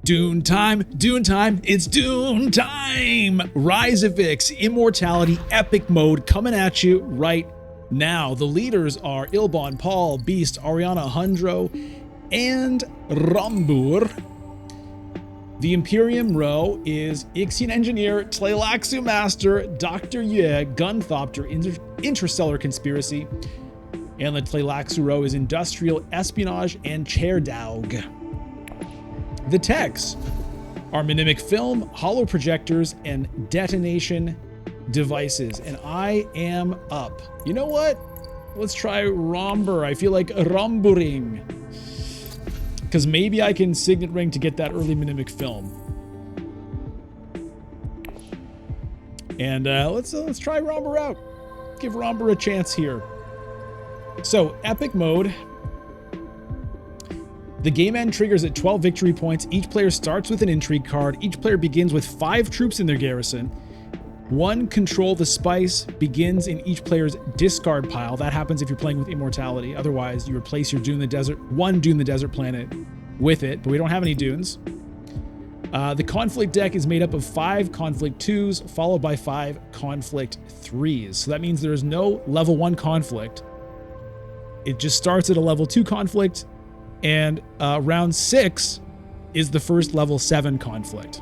Dune time, Dune time, it's Dune time! Rise of Ix, Immortality, Epic Mode coming at you right now. The leaders are Ilbon, Paul, Beast, Ariana, Hundro, and Rhombur. The Imperium row is Ixian Engineer, Tleilaxu Master, Dr. Yue, Gunthopter, Interstellar Conspiracy, and the Tleilaxu row is Industrial, Espionage, and Chairdaug. The techs are Mnemic Film, Hollow Projectors, and Detonation Devices, and I am up. You know what? Let's try Rhombur. I feel like Rhomburing, because maybe I can Signet Ring to get that early Mnemic Film. And let's try Rhombur out. Give Rhombur a chance here. So, Epic Mode. The game end triggers at 12 victory points. Each player starts with an intrigue card. Each player begins with 5 troops in their garrison. 1 Control the Spice begins in each player's discard pile. That happens if you're playing with Immortality. Otherwise, you replace your Dune the Desert, 1 Dune the Desert planet with it, but we don't have any Dunes. The Conflict deck is made up of 5 Conflict 2s, followed by 5 Conflict 3s. So that means there is no level 1 Conflict. It just starts at a level 2 Conflict, and round 6 is the first level 7 Conflict.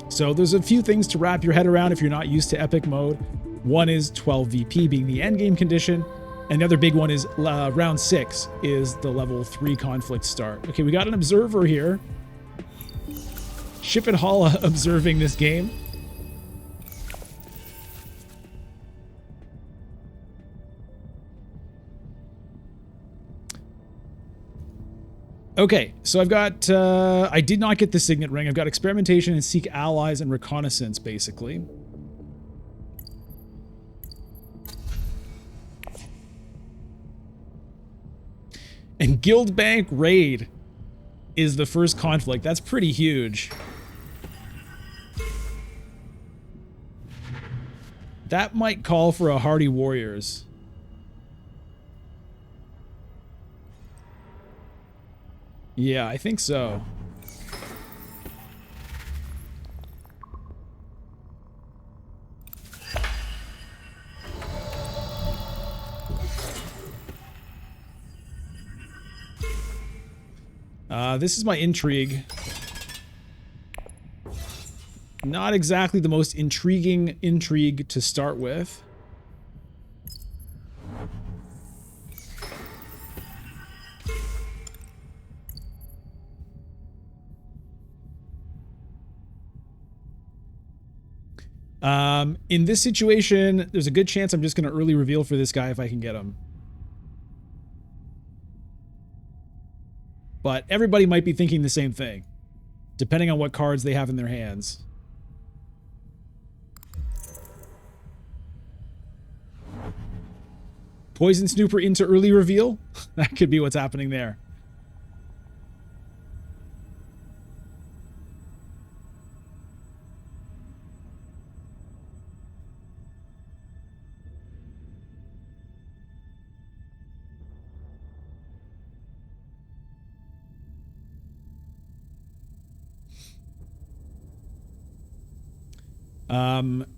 So there's a few things to wrap your head around if you're not used to Epic Mode. One is 12 VP being the endgame condition, and the other big one is round 6 is the level 3 Conflict start. Okay, we got an observer here. Ship and Halla observing this game. Okay, so I've got, I did not get the Signet Ring. I've got Experimentation and Seek Allies and Reconnaissance, basically. And Guild Bank Raid is the first conflict. That's pretty huge. That might call for a Hardy Warriors. Yeah, I think so. This is my intrigue. Not exactly the most intriguing intrigue to start with. In this situation, there's a good chance I'm just going to early reveal for this guy if I can get him. But everybody might be thinking the same thing, depending on what cards they have in their hands. Poison Snooper into early reveal? That could be what's happening there.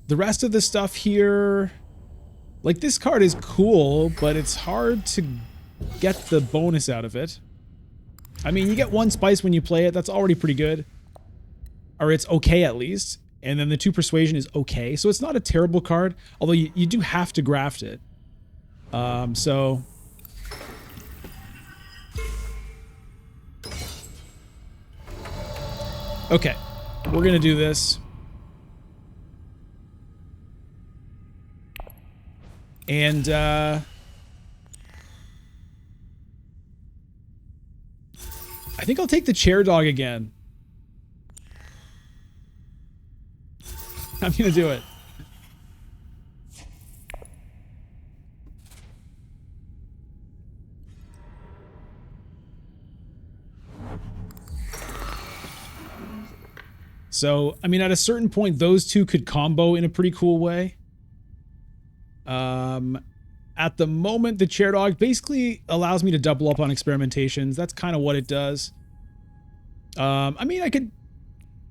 The rest of the stuff here, like this card is cool, but it's hard to get the bonus out of it. I mean, you get 1 spice when you play it. That's already pretty good. Or it's okay at least. And then the 2 persuasion is okay. So it's not a terrible card, although you do have to graft it. So... Okay, we're gonna do this. And, I think I'll take the chair dog again. I'm gonna do it. So, I mean, at a certain point, those two could combo in a pretty cool way. At the moment, the chair dog basically allows me to double up on experimentations. That's kind of what it does. I mean, I could,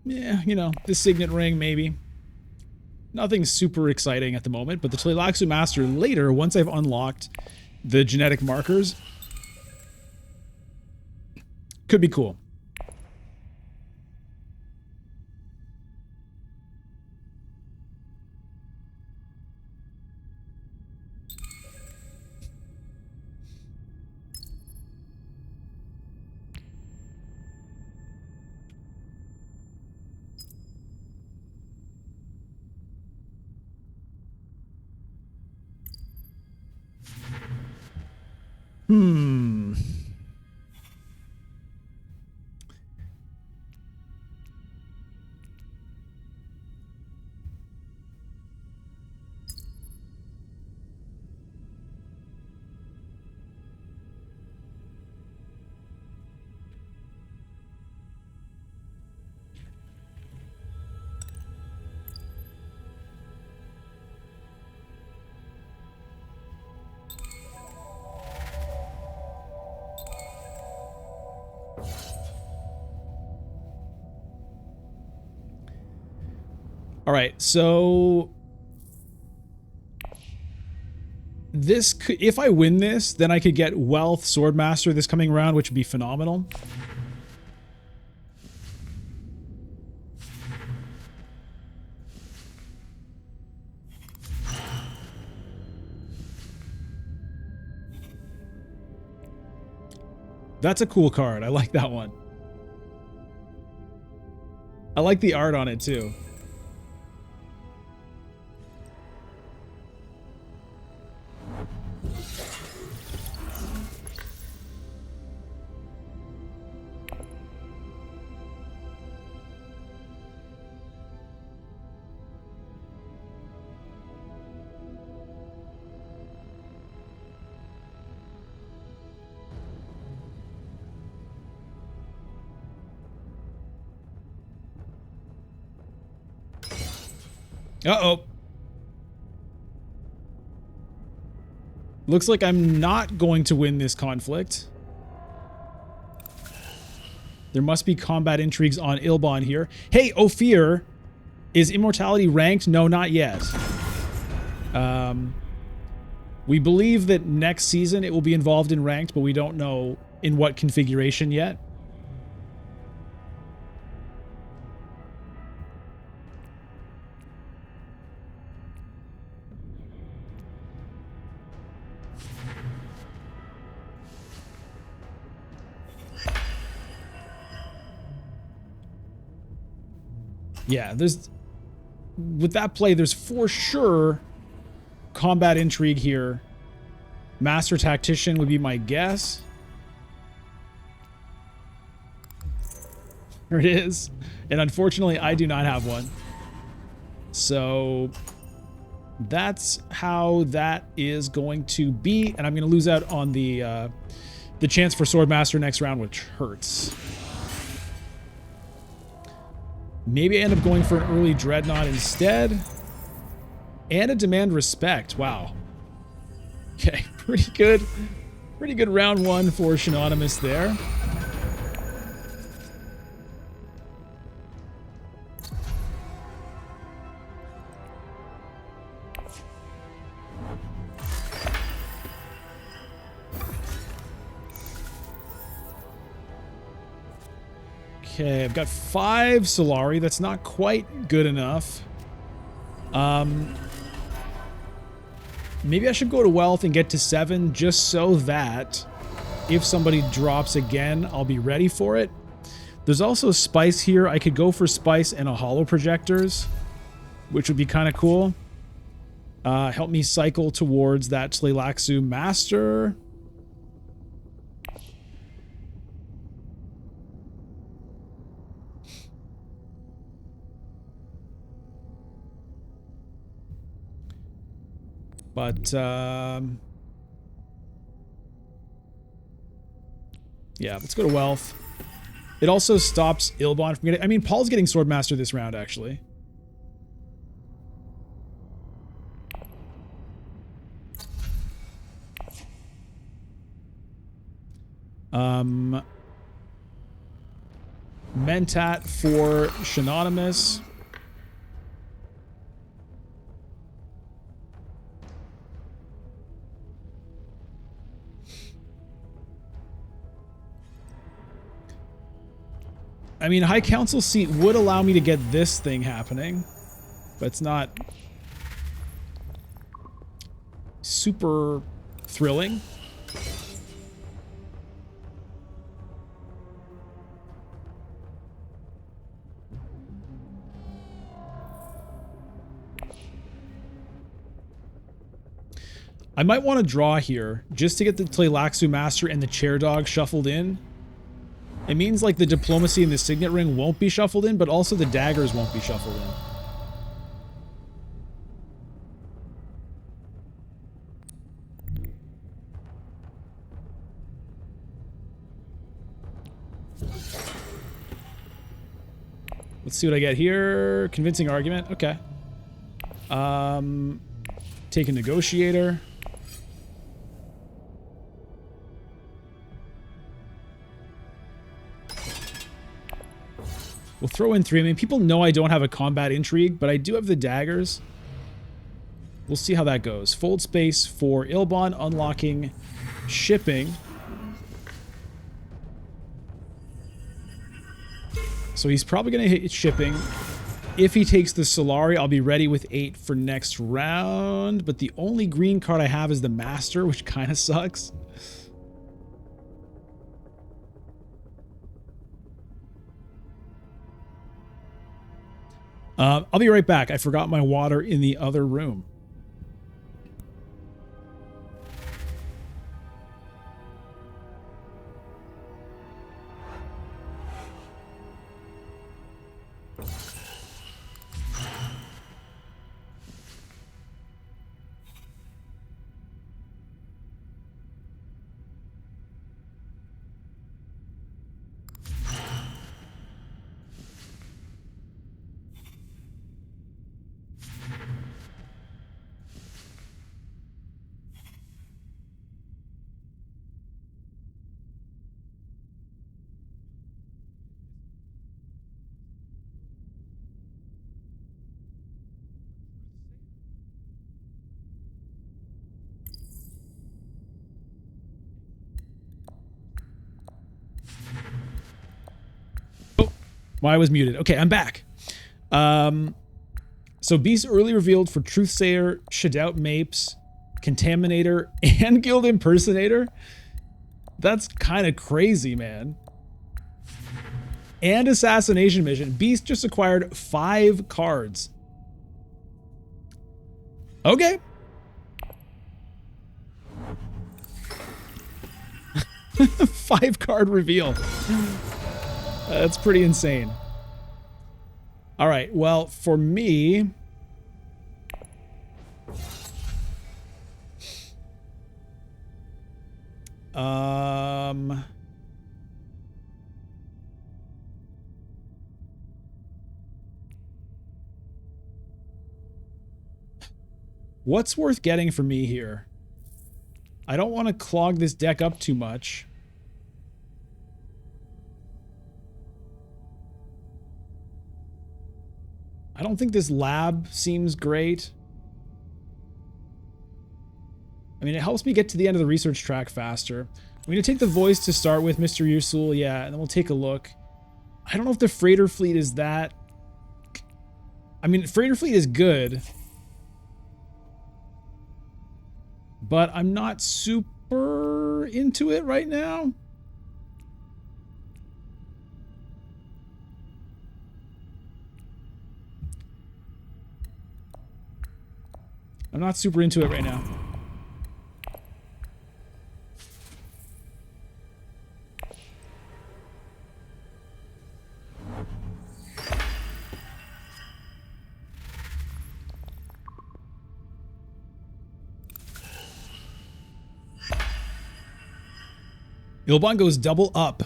yeah, you know, the Signet Ring, maybe. Nothing super exciting at the moment, but the Tleilaxu Master later, once I've unlocked the genetic markers, could be cool. Hmm. All right, so this could, if I win this, then I could get Wealth Swordmaster this coming round, which would be phenomenal. That's a cool card. I like that one. I like the art on it too. Uh-oh. Looks like I'm not going to win this conflict. There must be combat intrigues on Ilbon here. Hey, Ophir, is Immortality ranked? No, not yet. We believe that next season it will be involved in ranked, but we don't know in what configuration yet. Yeah, there's... with that play, there's for sure combat intrigue here. Master Tactician would be my guess. There it is. And unfortunately, I do not have one. So that's how that is going to be. And I'm going to lose out on the chance for Swordmaster next round, which hurts. Maybe I end up going for an early Dreadnought instead. And a Demand Respect. Wow. Okay, pretty good. Pretty good round one for Synonymous there. Okay, I've got 5 Solari. That's not quite good enough. Maybe I should go to Wealth and get to 7 just so that if somebody drops again, I'll be ready for it. There's also Spice here. I could go for Spice and a Holo Projectors, which would be kind of cool. Help me cycle towards that Tleilaxu Master. But, yeah, let's go to Wealth. It also stops Ilbon from getting... I mean, Paul's getting Swordmaster this round, actually. Mentat for Shinonymous. I mean, High Council seat would allow me to get this thing happening, but it's not super thrilling. I might want to draw here just to get the Tleilaxu Master and the Chair Dog shuffled in. It means like the Diplomacy and the Signet Ring won't be shuffled in, but also the daggers won't be shuffled in. Let's see what I get here. Convincing argument. Okay. Take a negotiator. We'll throw in 3. I mean, people know I don't have a combat intrigue, but I do have the daggers. We'll see how that goes. Fold space for Ilbon, unlocking shipping. So he's probably going to hit shipping. If he takes the Solari, I'll be ready with 8 for next round. But the only green card I have is the Master, which kind of sucks. I'll be right back. I forgot my water in the other room. Why I was muted. Okay, I'm back. So Beast early revealed for Truthsayer, Shadout Mapes, Contaminator, and Guild Impersonator. That's kind of crazy, man. And Assassination Mission. Beast just acquired 5 cards. Okay. 5-card reveal. That's pretty insane. All right, well, for me... what's worth getting for me here? I don't want to clog this deck up too much. I don't think this lab seems great. I mean, it helps me get to the end of the research track faster. I'm going to take the voice to start with, Mr. Usul, yeah, and then we'll take a look. I don't know if the freighter fleet is that... I mean, freighter fleet is good. But I'm not super into it right now. I'm not super into it right now. Ilbon goes double up.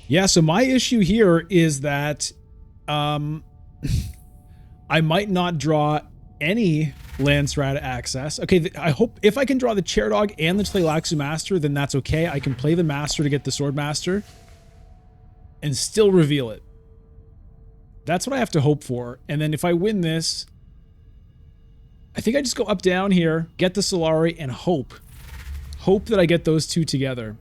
Yeah, so my issue here is that I might not draw any Landsrat access. Okay, I hope if I can draw the Chair Dog and the Tleilaxu Master, then that's okay. I can play the Master to get the Sword Master and still reveal it. That's what I have to hope for. And then if I win this, I think I just go up down here, get the Solari, and hope. Hope that I get those two together.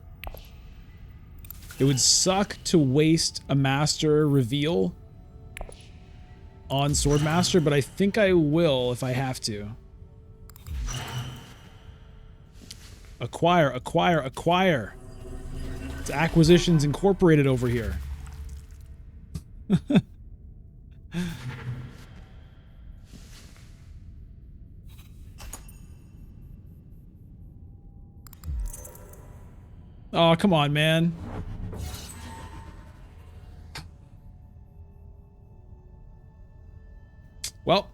It would suck to waste a Master reveal on Swordmaster, but I think I will if I have to. Acquire, acquire, acquire. It's Acquisitions Incorporated over here. Oh, come on, man. Well.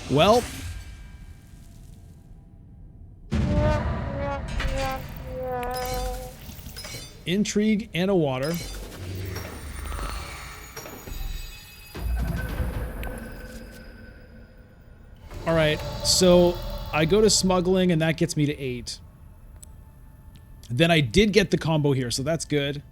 Well. Intrigue and a water. All right, so I go to smuggling and that gets me to 8. Then I did get the combo here, so that's good.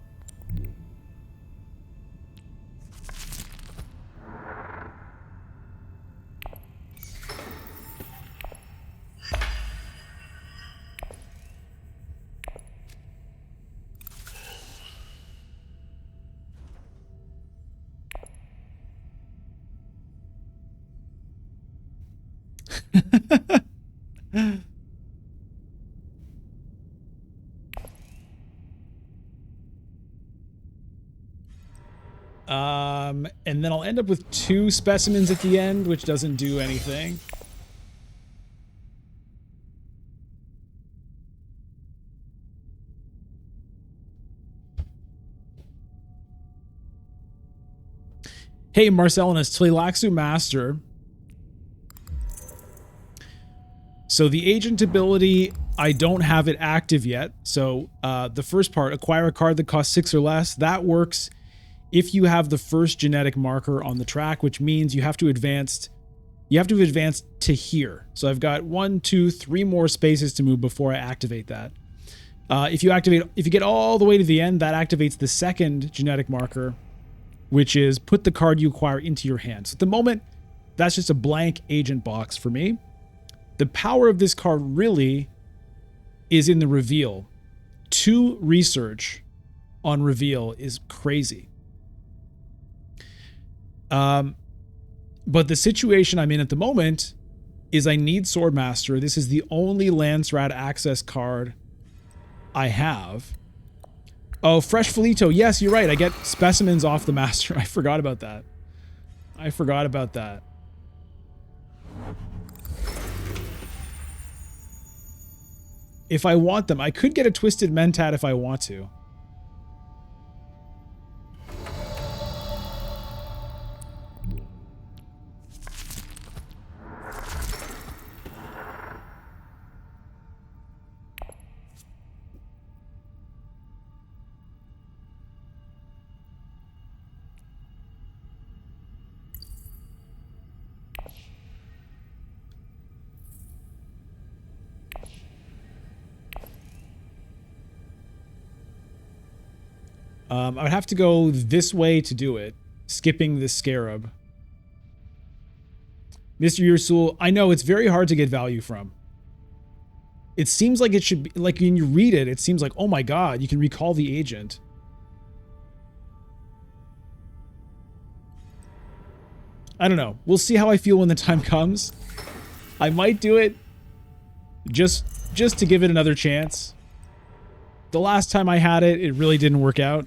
And then I'll end up with 2 specimens at the end, which doesn't do anything. Hey, Marcellinus, Tleilaxu Master. So the agent ability, I don't have it active yet. So the first part, acquire a card that costs 6 or less, that works if you have the first genetic marker on the track, which means you have to advance to here. So I've got 1, 2, 3 more spaces to move before I activate that. If you get all the way to the end, that activates the second genetic marker, which is put the card you acquire into your hand. So at the moment, that's just a blank agent box for me. The power of this card really is in the reveal. 2 research on reveal is crazy. But the situation I'm in at the moment is I need Swordmaster. This is the only Landsrat access card I have. Oh, Fresh Felito. Yes, you're right. I get specimens off the Master. I forgot about that. I forgot about that. If I want them, I could get a Twisted Mentat if I want to. I would have to go this way to do it, skipping the Scarab. Mr. Ursul, I know it's very hard to get value from. It seems like it should be, like when you read it, it seems like, oh my god, you can recall the agent. I don't know. We'll see how I feel when the time comes. I might do it just to give it another chance. The last time I had it, it really didn't work out.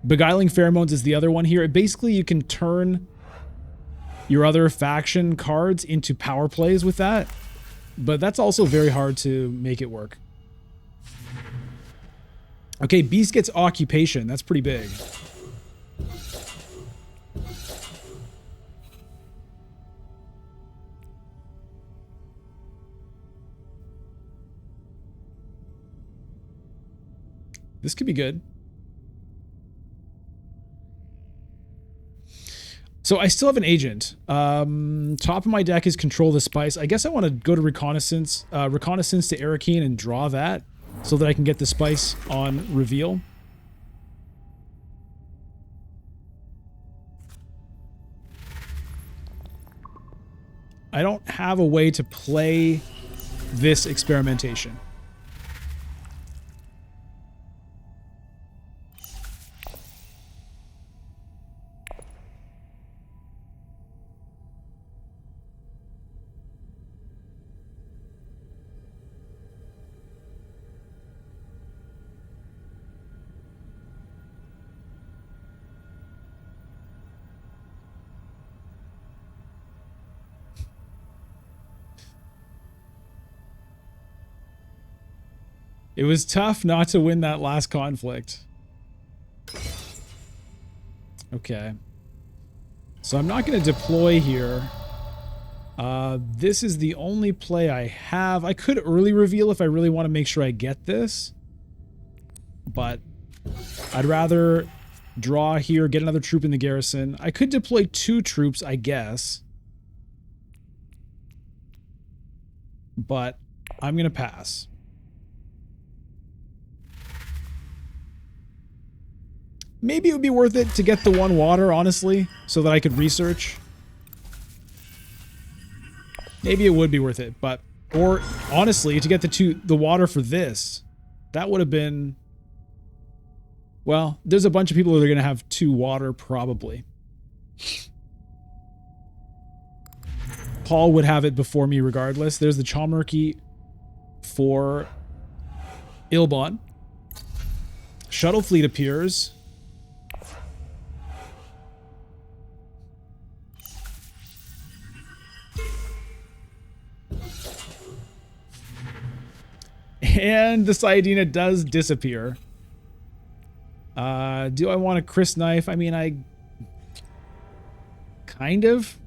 Beguiling Pheromones is the other one here. Basically, you can turn your other faction cards into power plays with that, but that's also very hard to make it work. Okay, Beast gets occupation. That's pretty big. This could be good. So I still have an agent. Top of my deck is Control the Spice. I guess I want to go to Reconnaissance to Arakeen and draw that so that I can get the Spice on reveal. I don't have a way to play this experimentation. It was tough not to win that last conflict. Okay. So I'm not going to deploy here. This is the only play I have. I could early reveal if I really want to make sure I get this. But I'd rather draw here, get another troop in the garrison. I could deploy 2 troops, I guess. But I'm going to pass. Maybe it would be worth it to get the 1 water, honestly, so that I could research. Maybe it would be worth it, but... Or, honestly, to get the water for this. That would have been... Well, there's a bunch of people that are going to have 2 water, probably. Paul would have it before me regardless. There's the Chalmurky for Ilbon. Shuttle fleet appears. And the Sayadina does disappear. Do I want a Chris knife? I mean, I... Kind of.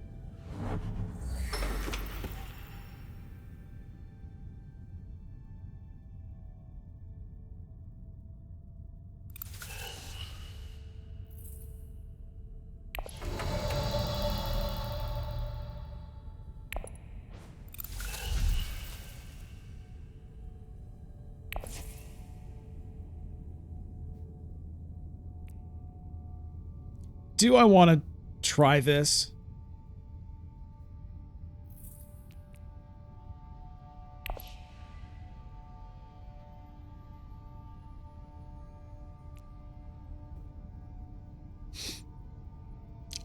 Do I want to try this?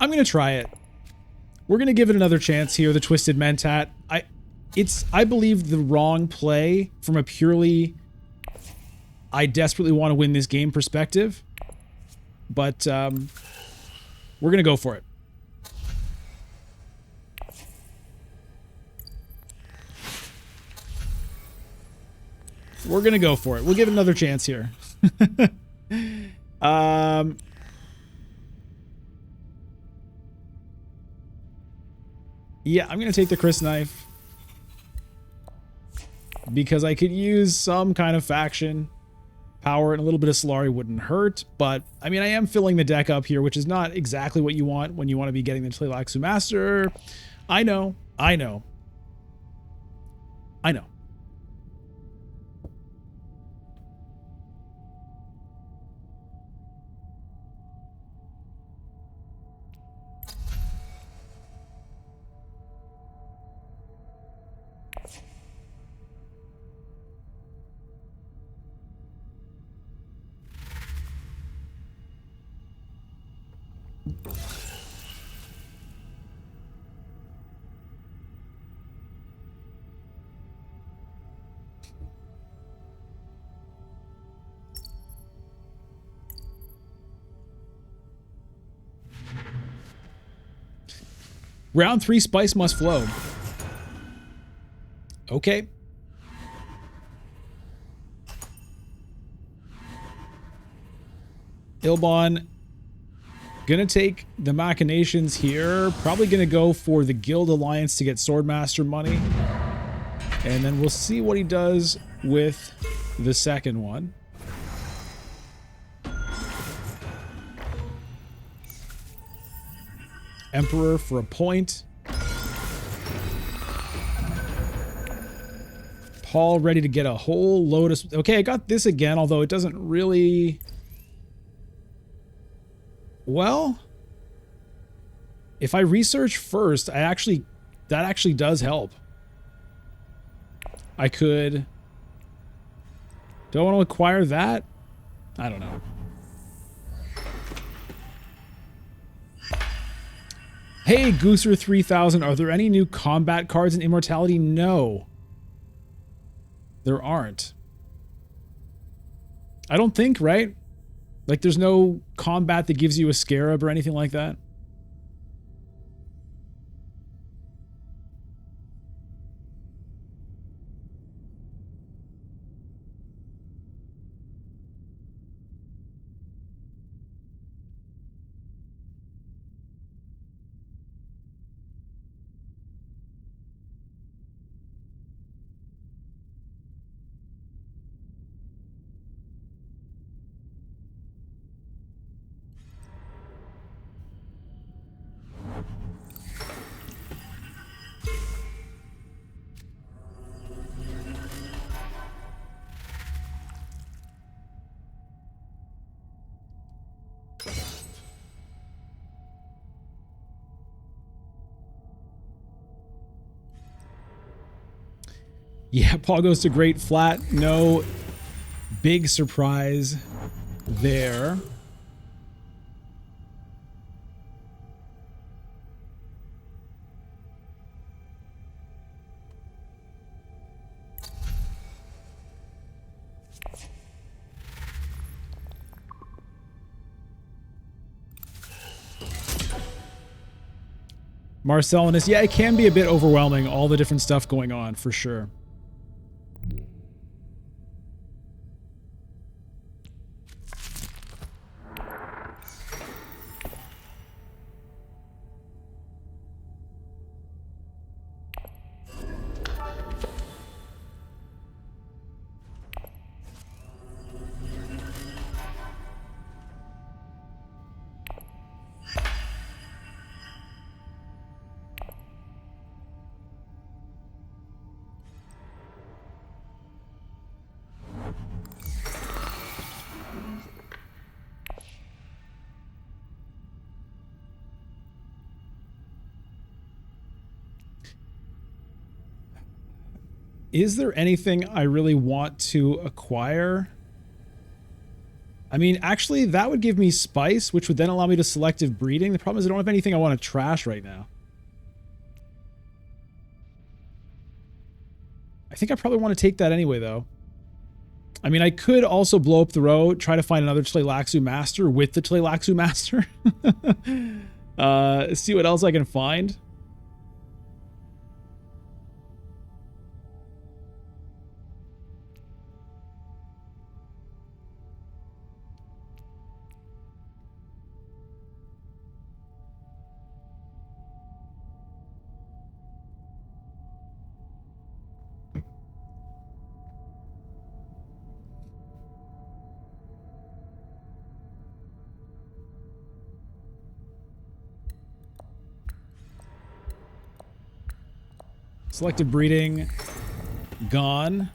I'm going to try it. We're going to give it another chance here, the Twisted Mentat. It's, I believe, the wrong play from a purely I desperately want to win this game perspective. But, we're going to go for it. We're going to go for it. We'll give it another chance here. Yeah, I'm going to take the Chris knife. Because I could use some kind of faction power, and a little bit of Solari wouldn't hurt, but I mean, I am filling the deck up here, which is not exactly what you want when you want to be getting the Tleilaxu Master. I know. Round 3 spice must flow. Okay. Ilbon gonna take the machinations here. Probably gonna go for the Guild Alliance to get Swordmaster money. And then we'll see what he does with the second one. Emperor for a point. Paul ready to get a whole load of... Okay, I got this again, although it doesn't really... Well, if I research first, that actually does help. I could... Do I want to acquire that? I don't know. Hey, Gooser 3000, are there any new combat cards in Immortality? No. There aren't. I don't think, right? Like, there's no combat that gives you a scarab or anything like that? Yeah, Paul goes to Great Flat. No big surprise there. Marcellinus, yeah, it can be a bit overwhelming, all the different stuff going on, for sure. Is there anything I really want to acquire? I mean, actually, that would give me spice, which would then allow me to selective breeding. The problem is I don't have anything I want to trash right now. I think I probably want to take that anyway, though. I mean, I could also blow up the road, try to find another Tleilaxu Master with the Tleilaxu Master. See what else I can find. Selective breeding, gone.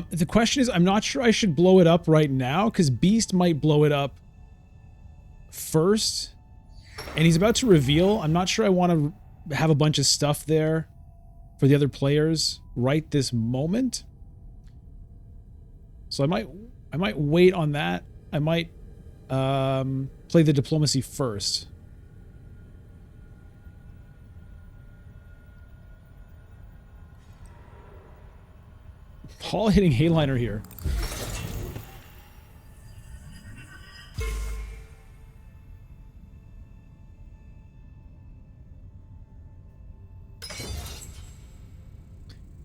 The question is, I'm not sure I should blow it up right now, because Beast might blow it up first. And he's about to reveal. I'm not sure I want to have a bunch of stuff there. for the other players right this moment. So I might wait on that. I might play the diplomacy first. Paul hitting Hayliner here.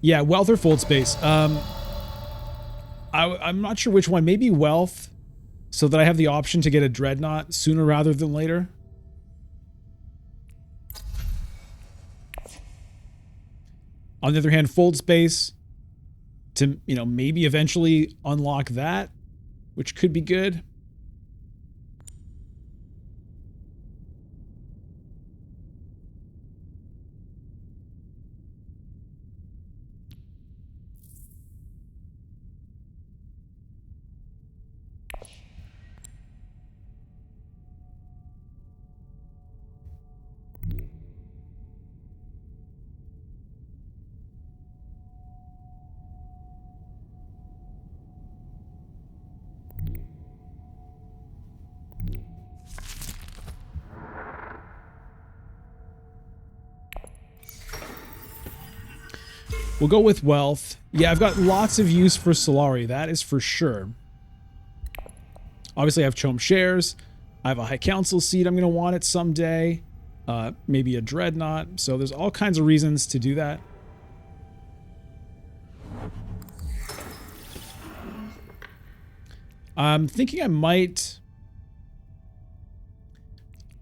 Yeah, wealth or fold space. I'm not sure which one. Maybe wealth, so that I have the option to get a dreadnought sooner rather than later. On the other hand, fold space to, you know, maybe eventually unlock that, which could be good. We'll go with wealth. Yeah, I've got lots of use for Solari, that is for sure. Obviously, I have Chom shares. I have a High Council seat. I'm going to want it someday. Maybe a dreadnought. So there's all kinds of reasons to do that. I'm thinking I might...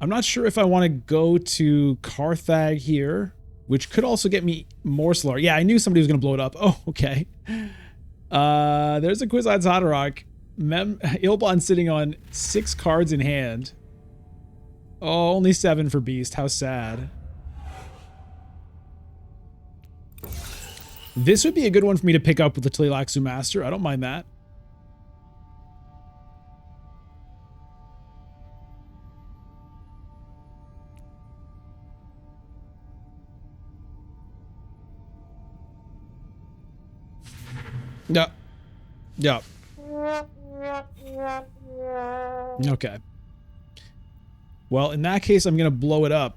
I'm not sure if I want to go to Carthag here, which could also get me more Solari. Yeah, I knew somebody was going to blow it up. Oh, okay. There's a Kwisatz Haderach. Ilbon sitting on 6 cards in hand. Oh, only 7 for Beast. How sad. This would be a good one for me to pick up with the Tleilaxu Master. I don't mind that. Yeah. Yeah. Okay. Well, in that case, I'm going to blow it up.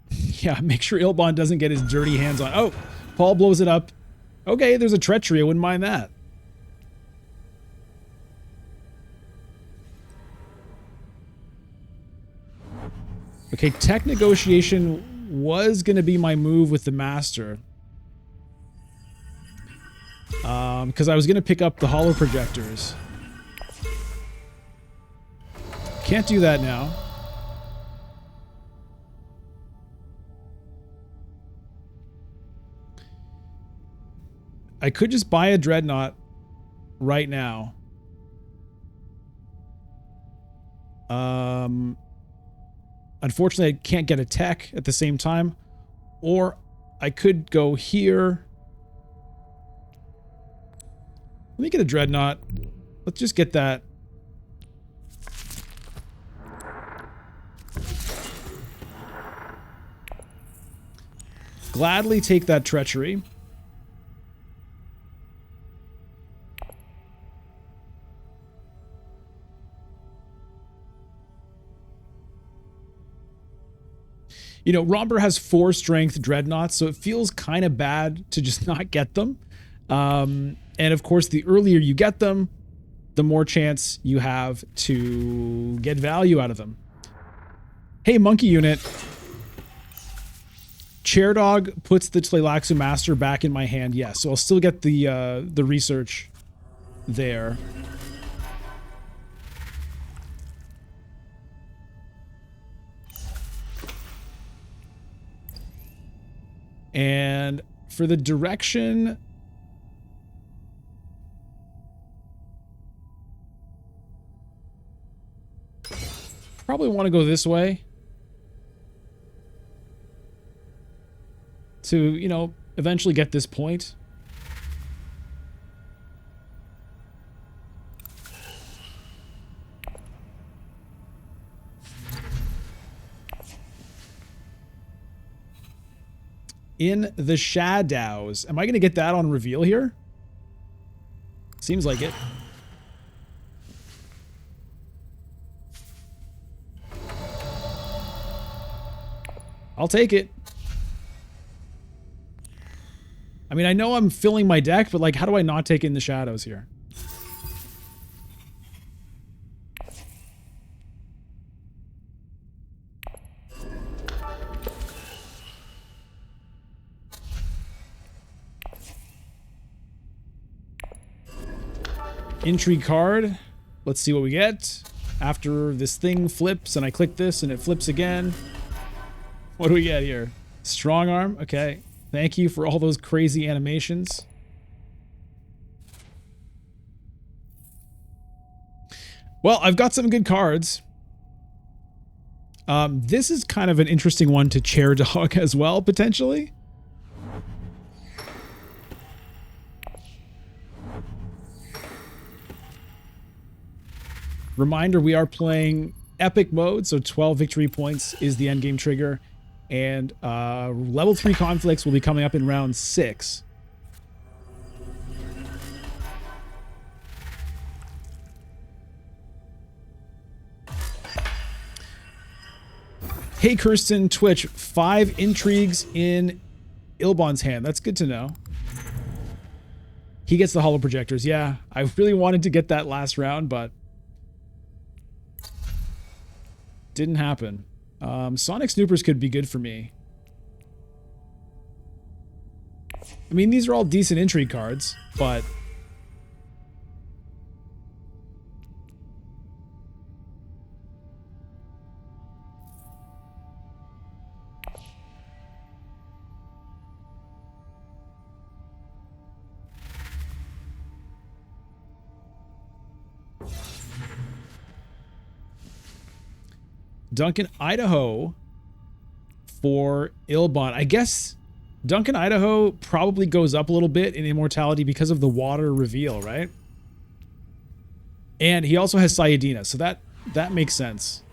Yeah, make sure Ilbon doesn't get his dirty hands on... Oh, Paul blows it up. Okay, there's a treachery. I wouldn't mind that. Okay, tech negotiation was going to be my move with the Master. Because I was going to pick up the holo projectors. Can't do that now. I could just buy a dreadnought right now. Unfortunately, I can't get a tech at the same time. Or I could go here. Let me get a dreadnought. Let's just get that. Gladly take that treachery. You know, Rhombur has 4 strength dreadnoughts, so it feels kind of bad to just not get them. And of course, the earlier you get them, the more chance you have to get value out of them. Hey, monkey unit. Chair Dog puts the Tleilaxu Master back in my hand. Yes, so I'll still get the research there. And for the direction... Probably want to go this way. To, you know, eventually get this point. in the shadows. Am I going to get that on reveal here? Seems like it. I'll take it. I mean, I know I'm filling my deck, but like, how do I not take in the shadows here? Intrigue card. Let's see what we get. After this thing flips and I click this and it flips again. What do we get here? Strong arm. Okay. Thank you for all those crazy animations. Well, I've got some good cards. This is kind of an interesting one to chair dog as well, potentially. Reminder, we are playing epic mode, so 12 victory points is the endgame trigger. And level 3 conflicts will be coming up in round 6. Hey Kirsten, Twitch, 5 intrigues in Ilbon's hand. That's good to know. He gets the holo projectors. Yeah, I really wanted to get that last round, but didn't happen. Sonic Snoopers could be good for me. I mean, these are all decent intrigue cards, but Duncan, Idaho for Ilbon. I guess Duncan, Idaho probably goes up a little bit in Immortality because of the water reveal, right? And he also has Sayadina, so that makes sense.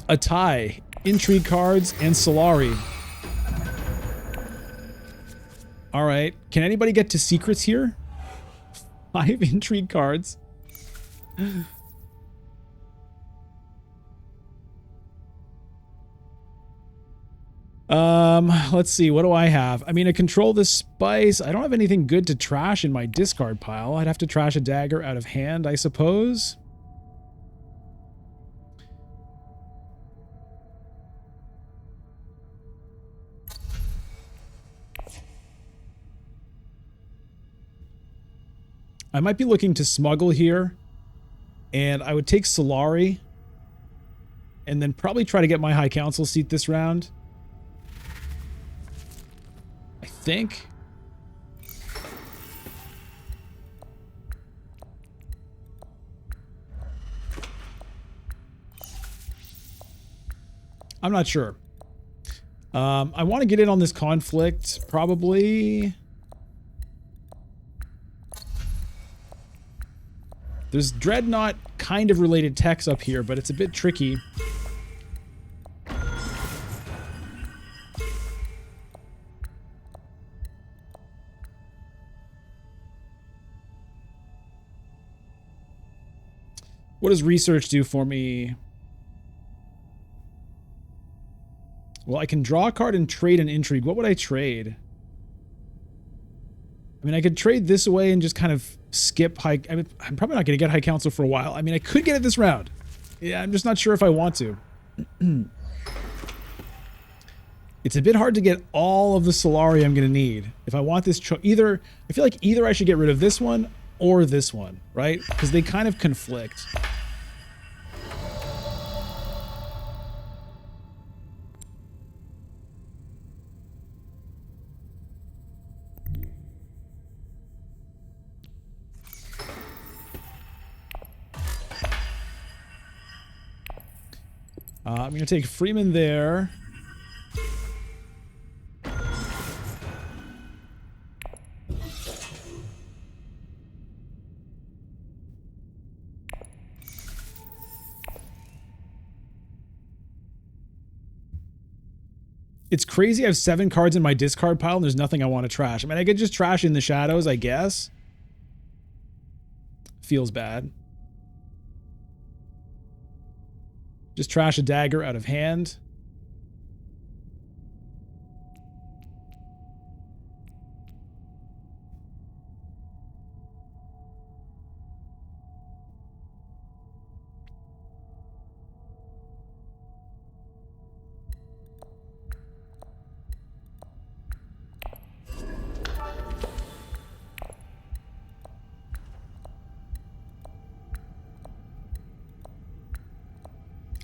A tie. Intrigue cards and Solari. All right. Can anybody get to secrets here? 5 intrigue cards. Let's see. What do I have? I mean, I control the spice. I don't have anything good to trash in my discard pile. I'd have to trash a dagger out of hand, I suppose. I might be looking to smuggle here, and I would take Solari, and then probably try to get my High Council seat this round. I think. I'm not sure. I want to get in on this conflict, probably. There's Dreadnought kind of related techs up here, but it's a bit tricky. What does research do for me? Well, I can draw a card and trade an intrigue. What would I trade? I mean, I could trade this away and just kind of skip high. I mean, I'm probably not going to get High Council for a while. I mean, I could get it this round. Yeah, I'm just not sure if I want to. It's a bit hard to get all of the Solari I'm going to need. If I want this, either I feel like either I should get rid of this one or this one, right? Because they kind of conflict. I'm going to take Freeman there. It's crazy. I have 7 cards in my discard pile and there's nothing I want to trash. I mean, I could just trash In the Shadows, I guess. Feels bad. Just trash a dagger out of hand.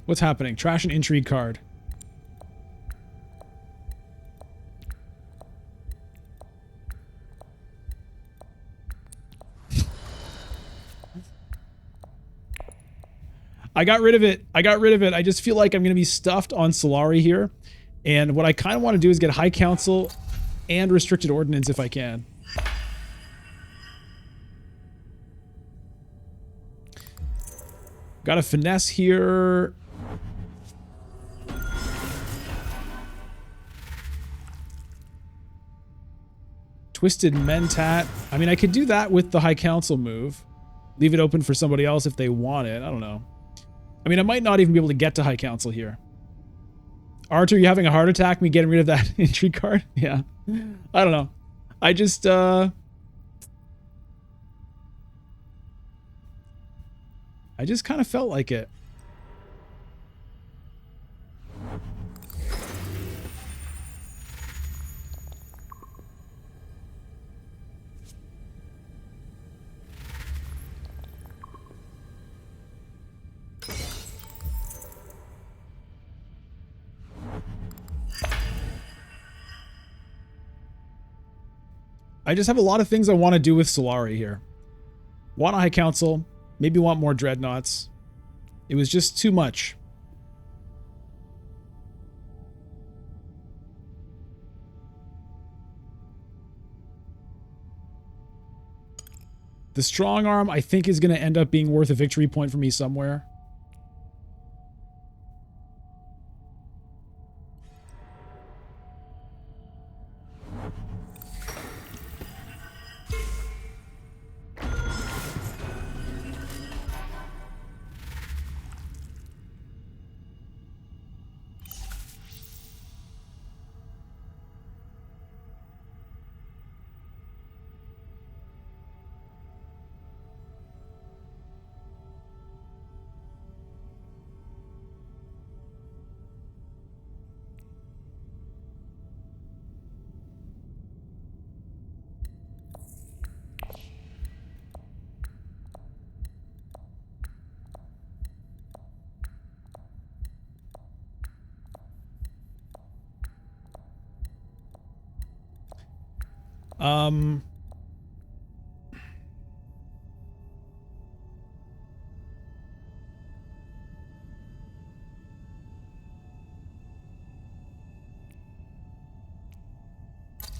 What's happening? Trash an intrigue card. I got rid of it. I got rid of it. I just feel like I'm going to be stuffed on Solari here. And what I kind of want to do is get High Council and Restricted Ordnance if I can. Got a Finesse here. Twisted Mentat. I mean, I could do that with the High Council move. Leave it open for somebody else if they want it. I don't know. I mean, I might not even be able to get to High Council here. Arthur, you having a heart attack? Me getting rid of that intrigue card? Yeah. I don't know. I just, kind of felt like it. I just have a lot of things I want to do with Solari here. Want a High Council. Maybe want more Dreadnoughts. It was just too much. The Strong Arm, I think, is going to end up being worth a victory point for me somewhere.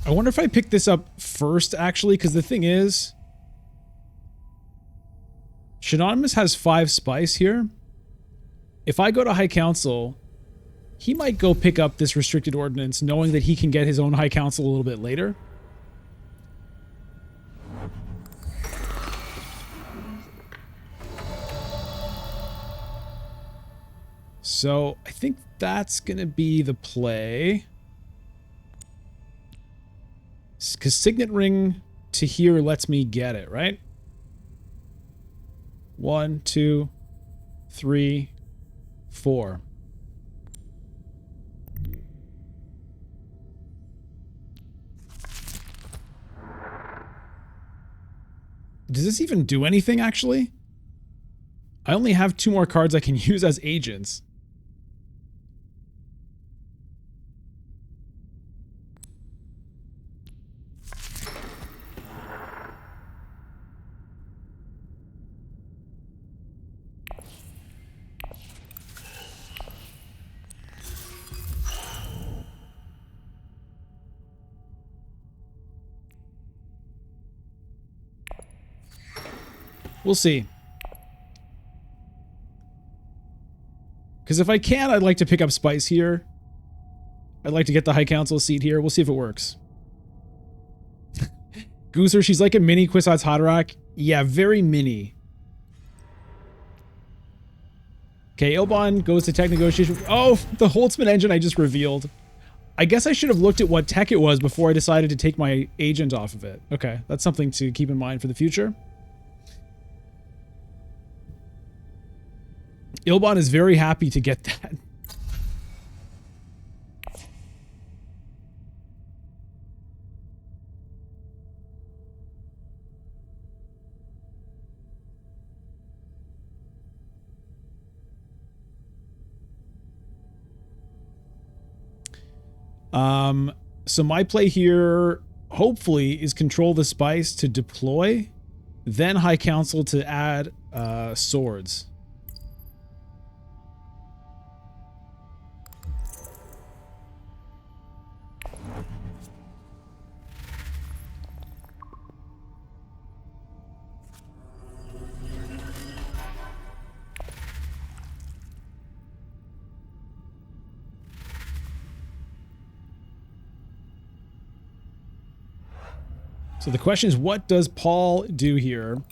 I wonder if I pick this up first, actually, because the thing is, Shinonimus has 5 spice here. If I go to High Council, he might go pick up this Restricted Ordnance, knowing that he can get his own High Council a little bit later. So I think that's going to be the play. Because Signet Ring to here lets me get it, right? 1, 2, 3, 4. Does this even do anything, actually? I only have 2 more cards I can use as agents. We'll see. Because if I can, I'd like to pick up spice here. I'd like to get the High Council seat here. We'll see if it works. Gooser, she's like a mini Kwisatz Haderach. Yeah, very mini. Okay, Ilbon goes to tech negotiation. Oh, the Holtzman engine I just revealed. I guess I should have looked at what tech it was before I decided to take my agent off of it. Okay, that's something to keep in mind for the future. Ilbon is very happy to get that. So my play here, hopefully, is control the spice to deploy, then High Council to add swords. So the question is, what does Paul do here?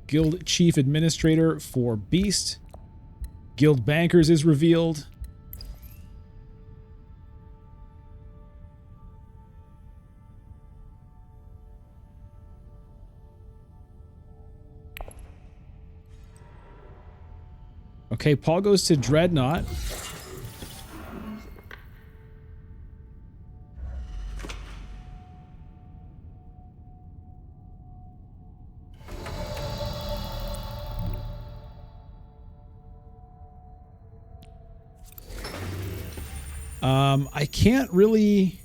Guild Chief Administrator for Beast. Guild Bankers is revealed. Okay, Paul goes to Dreadnought. I can't really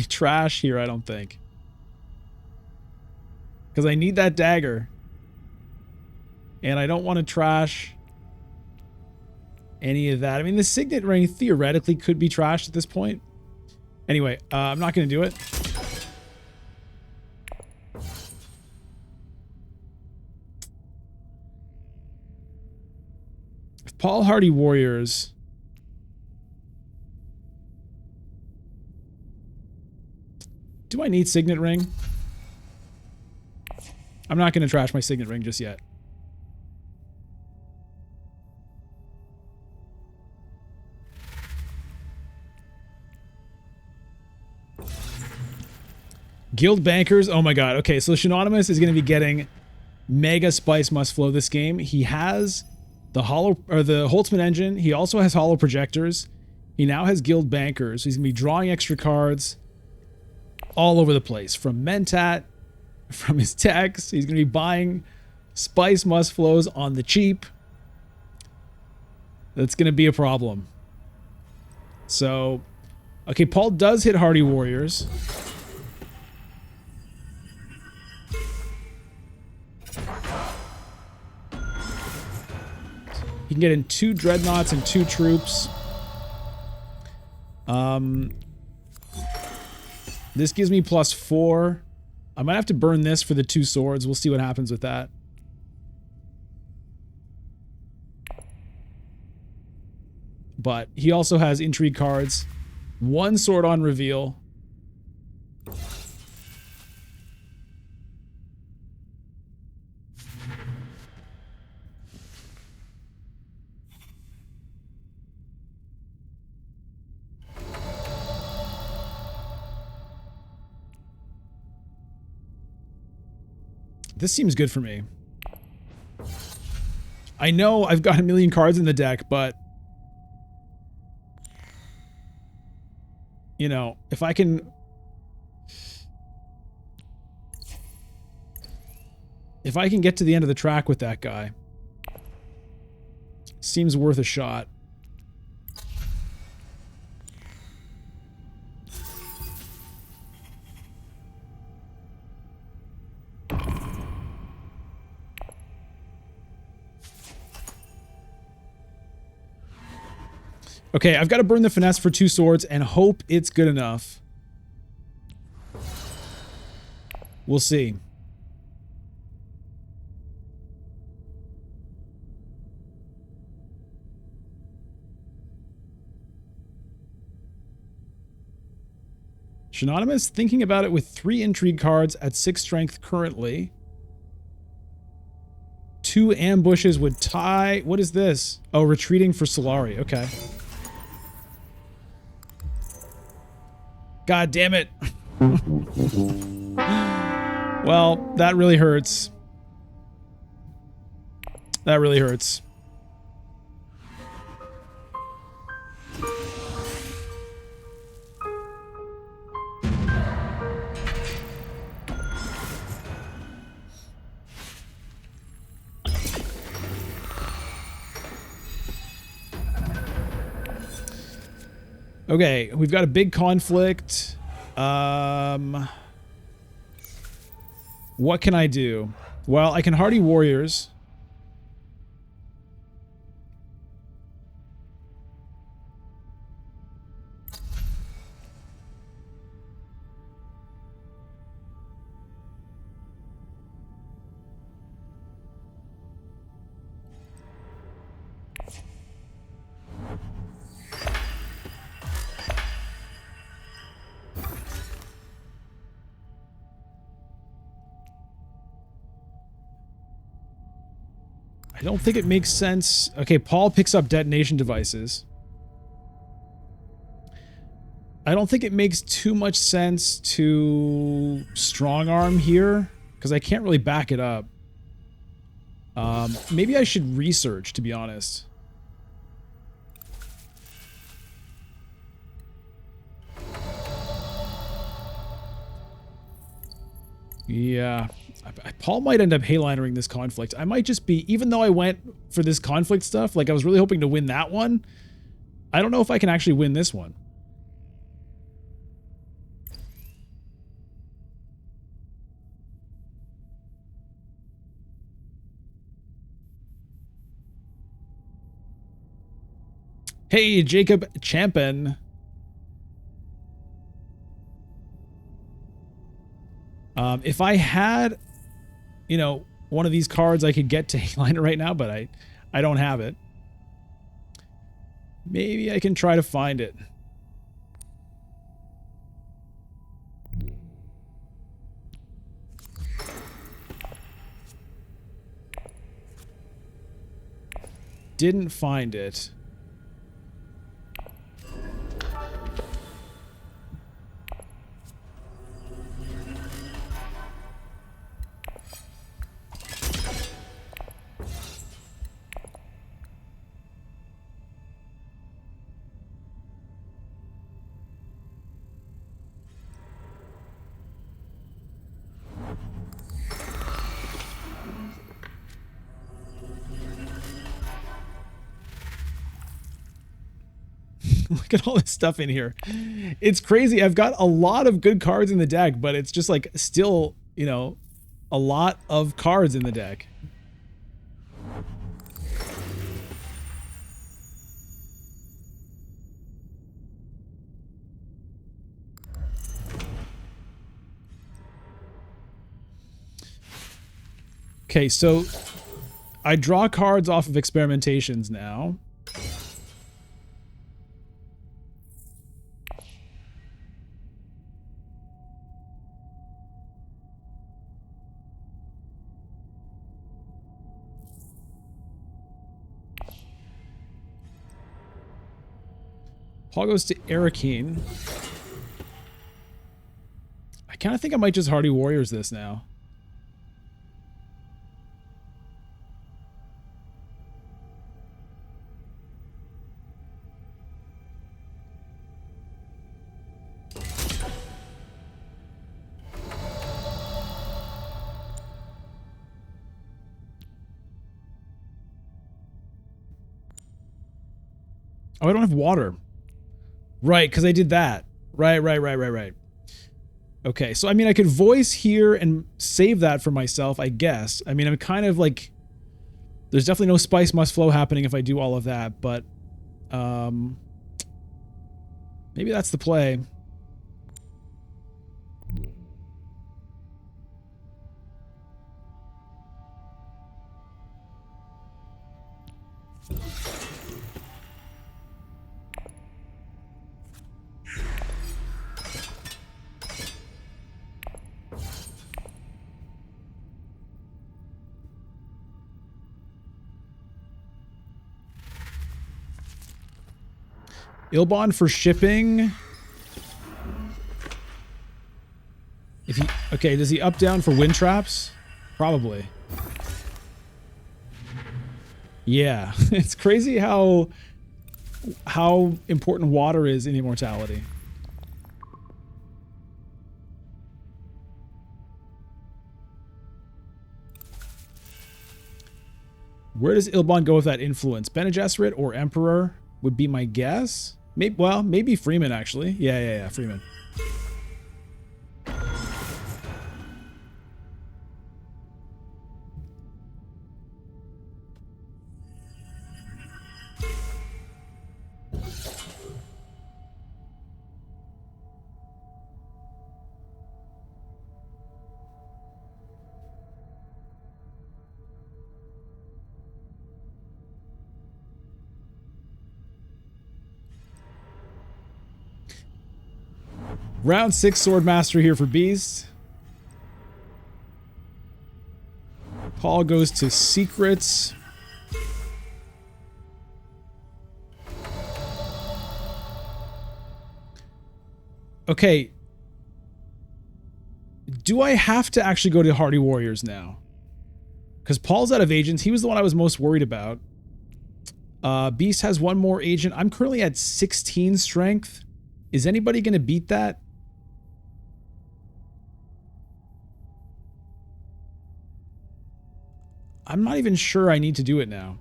trash here, I don't think. Because I need that dagger. And I don't want to trash any of that. I mean, the Signet Ring theoretically could be trashed at this point. Anyway, I'm not going to do it. If Paul Hardy Warriors... Do I need Signet Ring? I'm not going to trash my Signet Ring just yet. Guild Bankers. Oh my god. Okay, so Shinonymous is going to be getting mega spice must flow this game. He has the Holtzman engine. He also has hollow projectors. He now has Guild Bankers. He's going to be drawing extra cards all over the place. From Mentat, from his techs. He's going to be buying spice must flows on the cheap. That's going to be a problem. So, okay, Paul does hit Hardy Warriors. He can get in 2 Dreadnoughts and 2 troops. This gives me +4. I might have to burn this for the 2 swords. We'll see what happens with that. But he also has intrigue cards. 1 sword on reveal. This seems good for me. I know I've got a million cards in the deck, but... You know, if I can... If I can get to the end of the track with that guy... Seems worth a shot. Okay, I've got to burn the finesse for 2 swords and hope it's good enough. We'll see. Shinonymous thinking about it with 3 intrigue cards at 6 strength currently. 2 ambushes would tie. What is this? Oh, retreating for Solari. Okay. God damn it. Well, that really hurts. That really hurts. Okay, we've got a big conflict. What can I do? Well, I can Hardy Warriors. I don't think it makes sense. Okay, Paul picks up detonation devices. I don't think it makes too much sense to strong arm here because I can't really back it up. Maybe I should research, to be honest. Yeah. Paul might end up haylinering this conflict. I might just be, even though I went for this conflict stuff, like I was really hoping to win that one, I don't know if I can actually win this one. Hey, Jacob Champion. If I had, you know, one of these cards, I could get to Hayliner right now, but I don't have it. Maybe I can try to find it. Didn't find it. Look at all this stuff in here. It's crazy. I've got a lot of good cards in the deck, but it's just like still, you know, a lot of cards in the deck. Okay, so I draw cards off of experimentations now. Paul goes to Arakeen. I kind of think I might just Hardy Warriors this now. Oh, I don't have water. Right, because I did that. Right. Okay, so I mean, I could voice here and save that for myself, I guess. I mean, I'm kind of like... There's definitely no spice must flow happening if I do all of that, but... Maybe that's the play. Ilbon for shipping. If he okay, does he up down for wind traps? Probably. Yeah, it's crazy how important water is in Immortality. Where does Ilbon go with that influence? Bene Gesserit or Emperor would be my guess. Maybe, well, maybe Freeman actually. Yeah, Freeman. Round 6 Swordmaster here for Beast. Paul goes to Secrets. Okay. Do I have to actually go to Hardy Warriors now? Because Paul's out of agents. He was the one I was most worried about. Beast has one more agent. I'm currently at 16 strength. Is anybody going to beat that? I'm not even sure I need to do it now.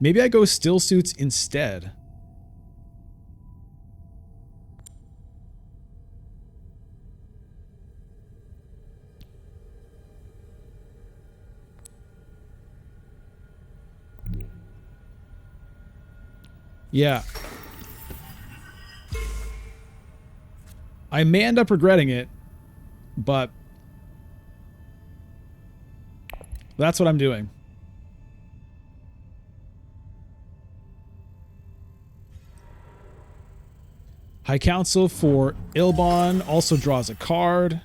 Maybe I go still suits instead. Yeah. I may end up regretting it, but that's what I'm doing. High Council for Ilbon also draws a card.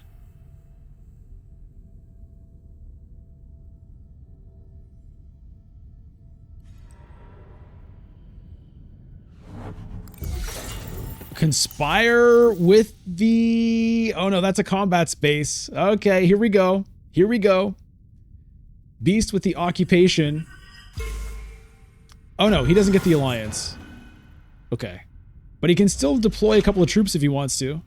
Conspire with the... Oh no, that's a combat space. Okay, here we go. Here we go. Beast with the occupation. Oh no, he doesn't get the alliance. Okay. But he can still deploy a couple of troops if he wants to.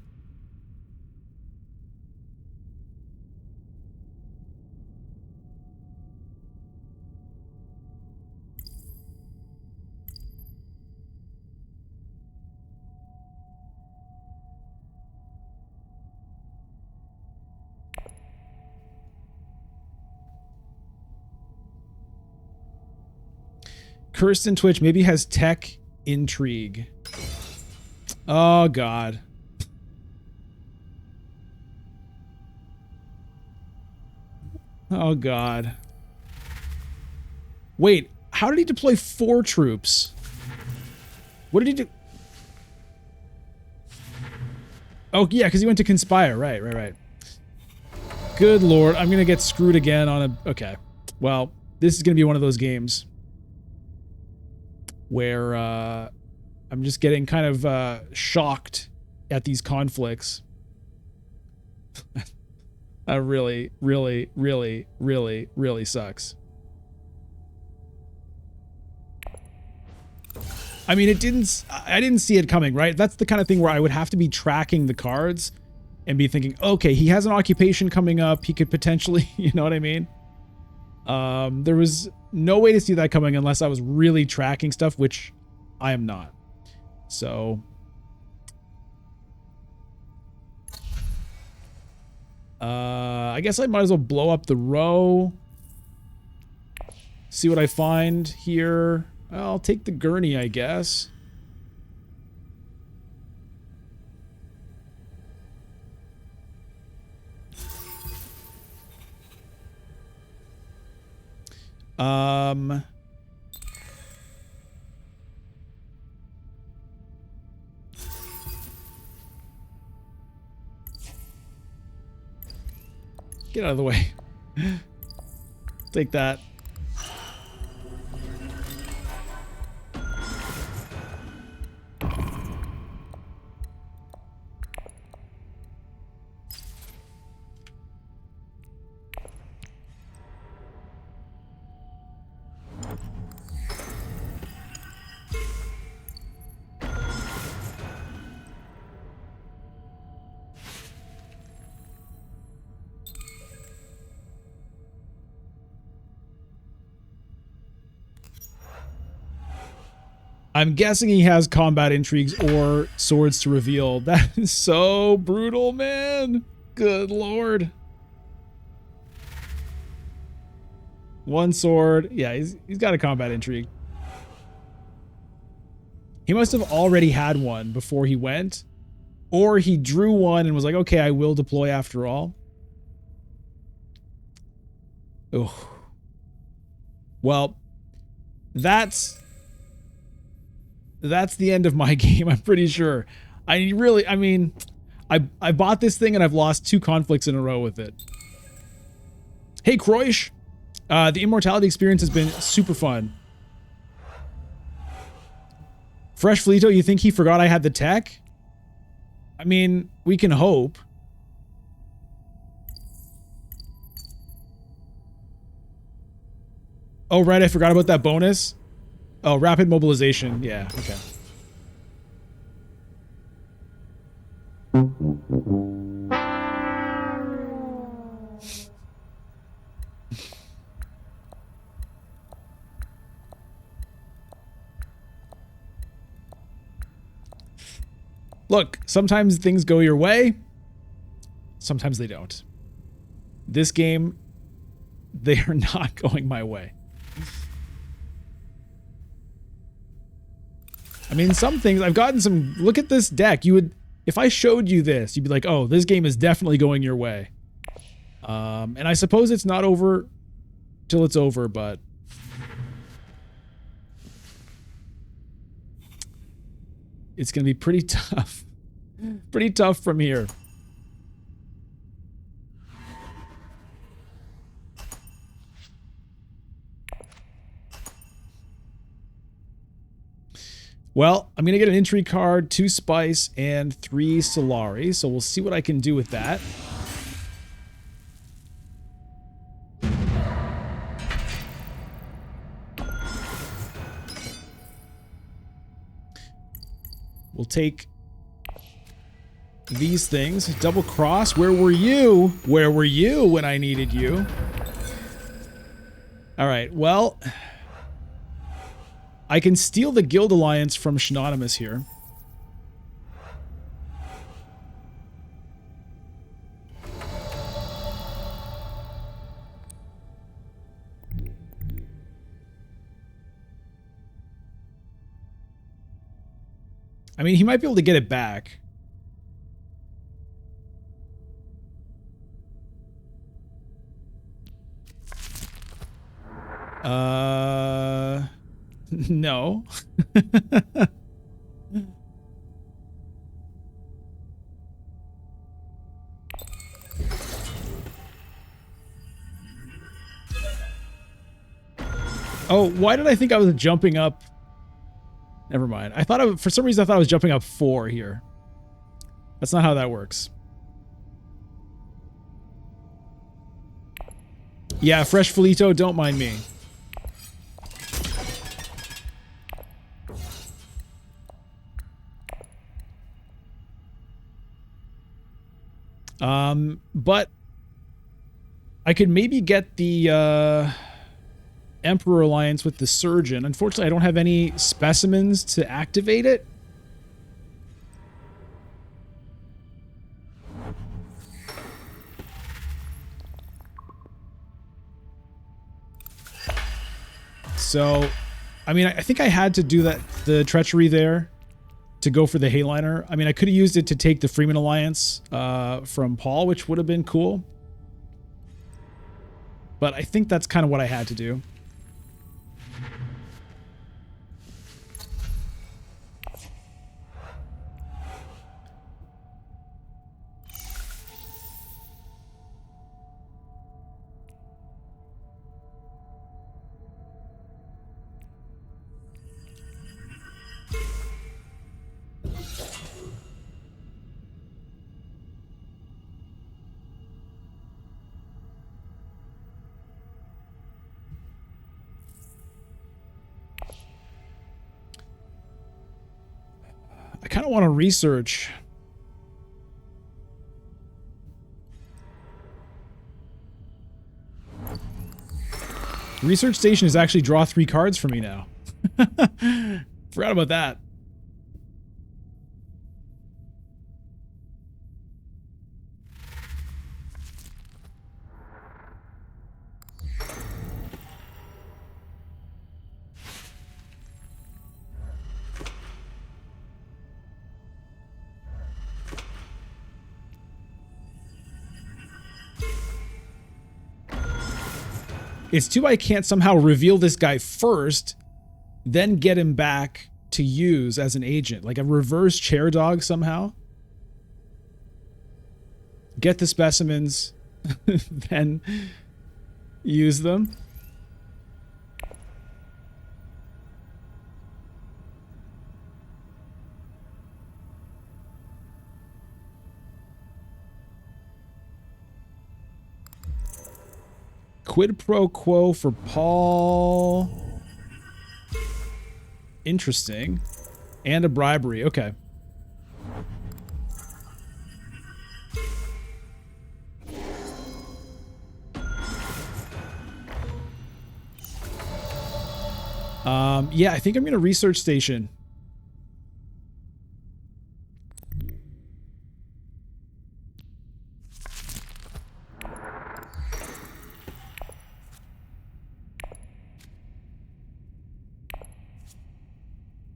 Kirsten Twitch maybe has tech intrigue. Oh, God. Oh, God. Wait, how did he deploy 4 troops? What did he do? Oh, yeah, because he went to Conspire. Right. Good Lord, I'm going to get screwed again on a... Okay. Well, this is going to be one of those games where I'm just getting kind of shocked at these conflicts. That really sucks. I mean, I didn't see it coming, right? That's the kind of thing where I would have to be tracking the cards and be thinking, okay, he has an occupation coming up. He could potentially, you know what I mean? There was no way to see that coming unless I was really tracking stuff, which I am not. So, I guess I might as well blow up the row. See what I find here. I'll take the gurney, I guess. Get out of the way. Take that. I'm guessing he has combat intrigues or swords to reveal. That is so brutal, man. Good lord. One sword. Yeah, he's got a combat intrigue. He must have already had one before he went. Or he drew one and was like, okay, I will deploy after all. Oh. Well, that's the end of my game, I'm pretty sure. I mean, I bought this thing and I've lost 2 conflicts in a row with it. Hey, Kroish. The Immortality experience has been super fun. Fresh Fleeto, you think he forgot I had the tech? I mean, we can hope. Oh, right, I forgot about that bonus. Oh, rapid mobilization. Yeah, okay. Look, sometimes things go your way. Sometimes they don't. This game, they are not going my way. I mean, some things, I've gotten some, look at this deck. You would, if I showed you this, you'd be like, oh, this game is definitely going your way. And I suppose it's not over till it's over, but it's going to be pretty tough. Pretty tough from here. Well, I'm going to get an intrigue card, 2 spice, and 3 Solari, so we'll see what I can do with that. We'll take these things. Double cross. Where were you? Where were you when I needed you? All right, well, I can steal the Guild Alliance from Shinonymous here. I mean, he might be able to get it back. No. Oh, why did I think I was jumping up? Never mind. I thought for some reason I thought I was jumping up 4 here. That's not how that works. Yeah, Fresh Felito, don't mind me. But I could maybe get the Emperor Alliance with the Surgeon. Unfortunately, I don't have any specimens to activate it. So, I mean, I think I had to do that, the treachery there, to go for the Hayliner. I mean, I could have used it to take the Freeman Alliance from Paul, which would have been cool. But I think that's kind of what I had to do. I kind of want to research. Research station is actually draw 3 cards for me now. Forgot about that. It's too I can't somehow reveal this guy first, then get him back to use as an agent. Like a reverse chair dog somehow. Get the specimens, then use them. Quid pro quo for Paul. Interesting. And a bribery. Okay. Yeah, I think I'm going to research station.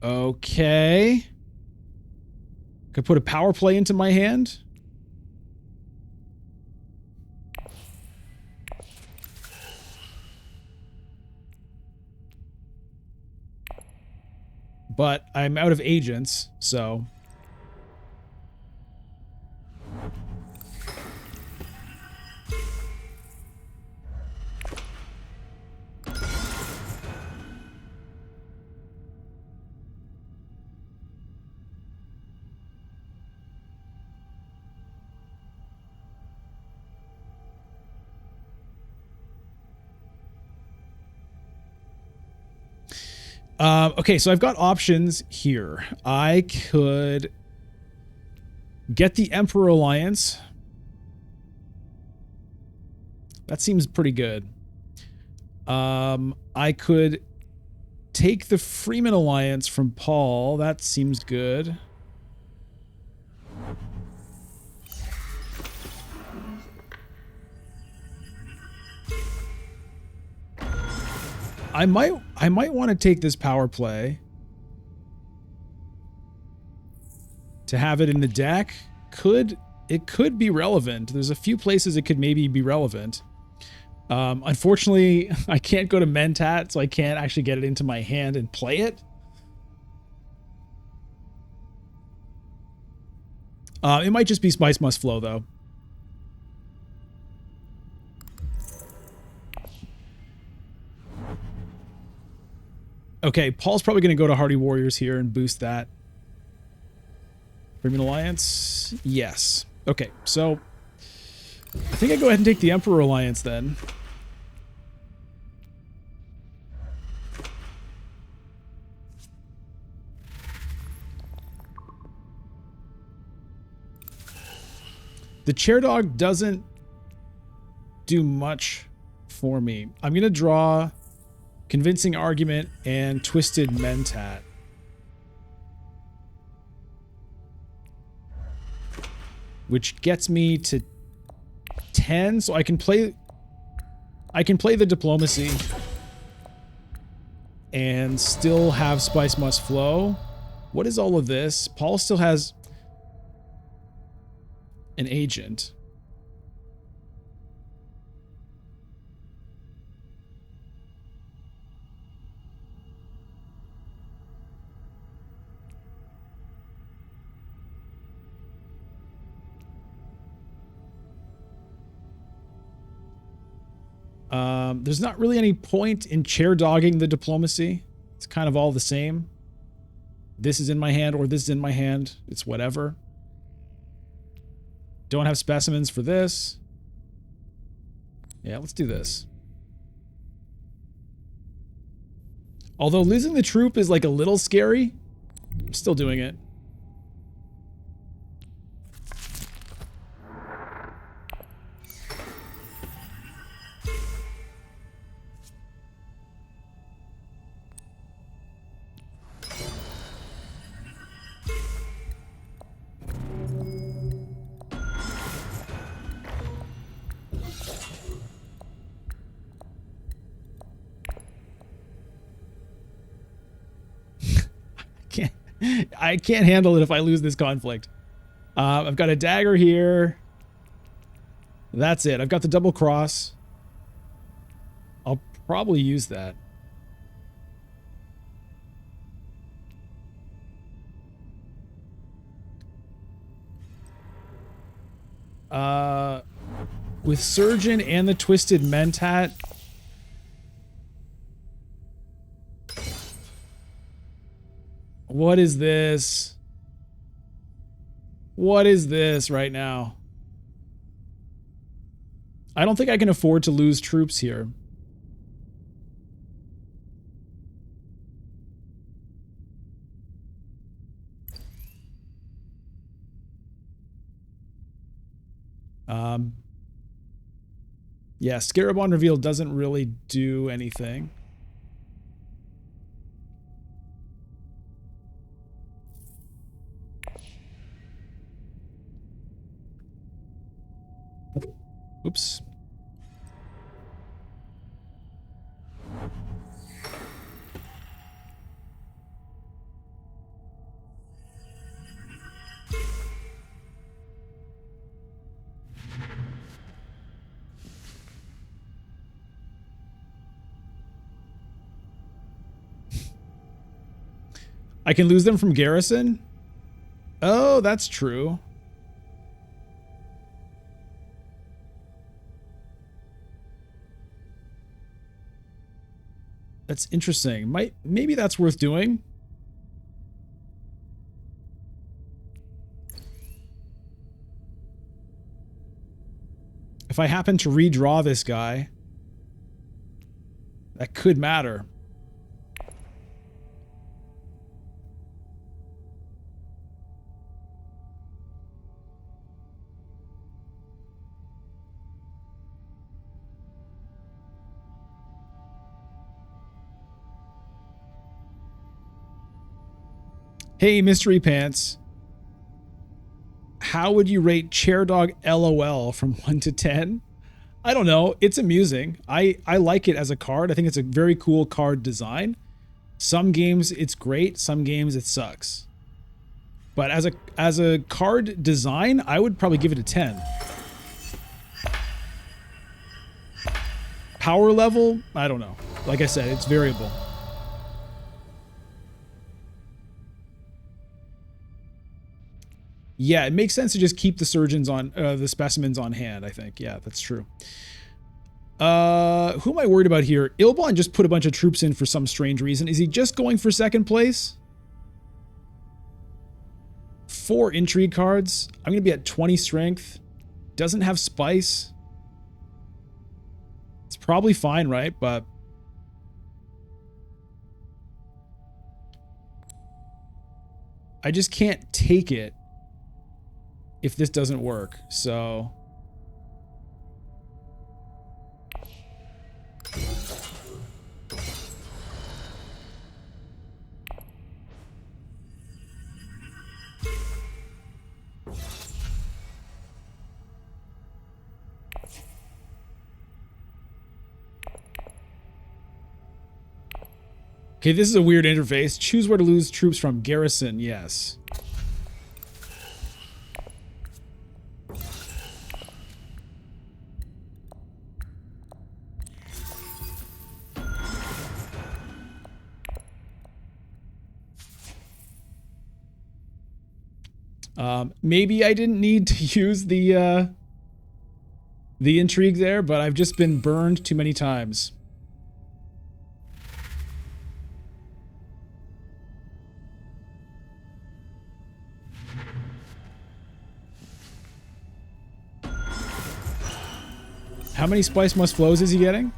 Okay. Could put a power play into my hand. But I'm out of agents, so... okay, so I've got options here. I could get the Emperor Alliance. That seems pretty good. I could take the Freeman Alliance from Paul. That seems good. I might want to take this power play to have it in the deck. It could be relevant. There's a few places it could maybe be relevant. Unfortunately, I can't go to Mentat, so I can't actually get it into my hand and play it. It might just be Spice Must Flow, though. Okay, Paul's probably going to go to Hardy Warriors here and boost that. Freeman Alliance? Yes. Okay, so I think I go ahead and take the Emperor Alliance then. The Chair Dog doesn't do much for me. I'm going to draw Convincing Argument and Twisted Mentat. Which gets me to 10, so I can play the Diplomacy. and still have Spice Must Flow. What is all of this? Paul still has an agent. There's not really any point in chair dogging the diplomacy. It's kind of all the same. This is in my hand or this is in my hand. It's whatever. Don't have specimens for this. Yeah, let's do this. Although losing the troop is like a little scary, I'm still doing it. I can't handle it if I lose this conflict. I've got a dagger here. That's it. I've got the double cross. I'll probably use that. With Surgeon and the Twisted Mentat. What is this? What is this right now? I don't think I can afford to lose troops here. Yeah, Scarab on reveal doesn't really do anything. Oops. I can lose them from garrison? Oh, that's true. That's interesting. Maybe that's worth doing. If I happen to redraw this guy, that could matter. Hey, Mystery Pants. How would you rate Chair Dog LOL from 1 to 10? I don't know. It's amusing. I like it as a card. I think it's a very cool card design. Some games it's great. Some games it sucks. But as a card design, I would probably give it a 10. Power level? I don't know. Like I said, it's variable. Yeah, it makes sense to just keep the surgeons on the specimens on hand, I think. Yeah, that's true. Who am I worried about here? Ilbon just put a bunch of troops in for some strange reason. Is he just going for second place? 4 intrigue cards. I'm going to be at 20 strength. Doesn't have spice. It's probably fine, right? But I just can't take it if this doesn't work. So Okay, this is a weird interface. Choose where to lose troops from. Garrison, yes. Maybe I didn't need to use the intrigue there, but I've just been burned too many times. How many spice must flows is he getting?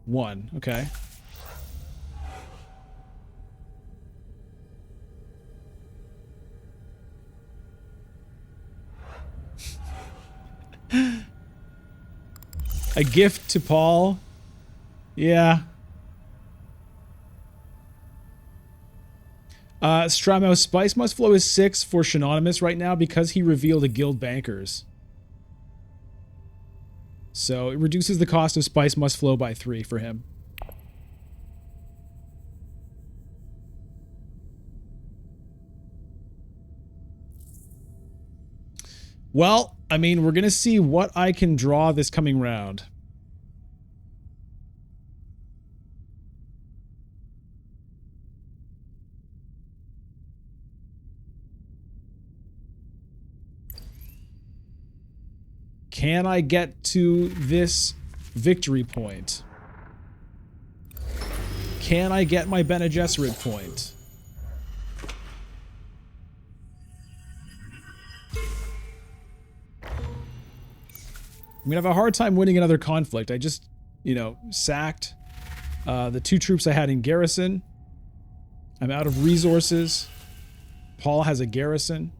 1, okay. A gift to Paul. Yeah. Stramo, spice must flow is 6 for Shinonymous right now because he revealed a guild bankers. So it reduces the cost of spice must flow by 3 for him. Well, I mean, we're going to see what I can draw this coming round. Can I get to this victory point? Can I get my Bene Gesserit point? I'm gonna have a hard time winning another conflict. I just, you know, sacked the 2 troops I had in garrison. I'm out of resources. Paul has a garrison.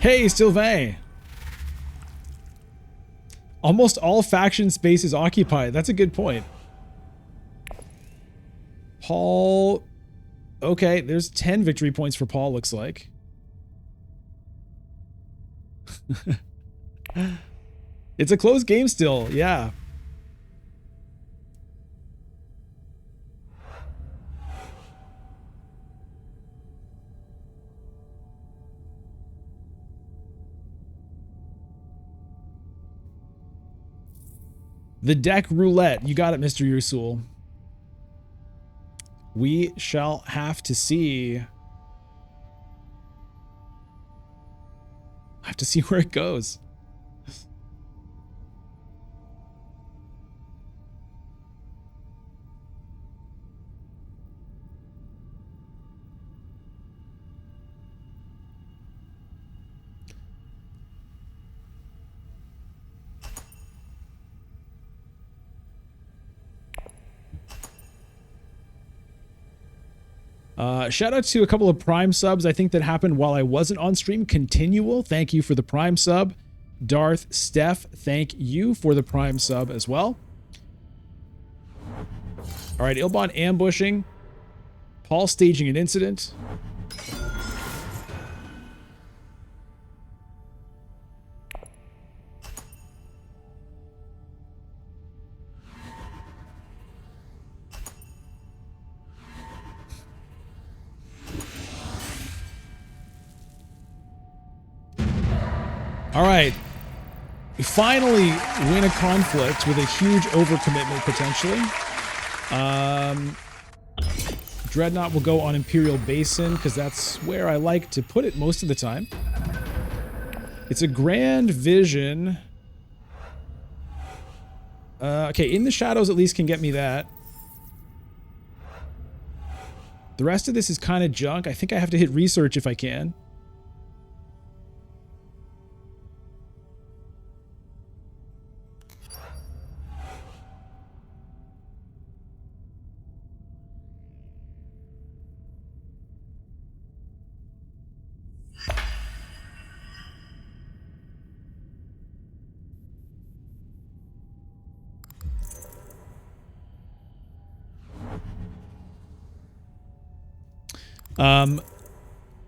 Hey, Sylvain! Almost all faction space is occupied. That's a good point. Paul... Okay, there's 10 victory points for Paul, looks like. It's a close game still, yeah. The deck roulette. You got it, Mr. Yusul. We shall have to see. I have to see where it goes. Shout out to a couple of Prime subs, I think that happened while I wasn't on stream. Continual, thank you for the Prime sub. Darth, Steph, thank you for the Prime sub as well. All right, Ilbon ambushing. Paul staging an incident. All right. We finally win a conflict with a huge overcommitment, potentially. Dreadnought will go on Imperial Basin, because that's where I like to put it most of the time. It's a grand vision. Okay, In the Shadows at least can get me that. The rest of this is kind of junk. I think I have to hit research if I can.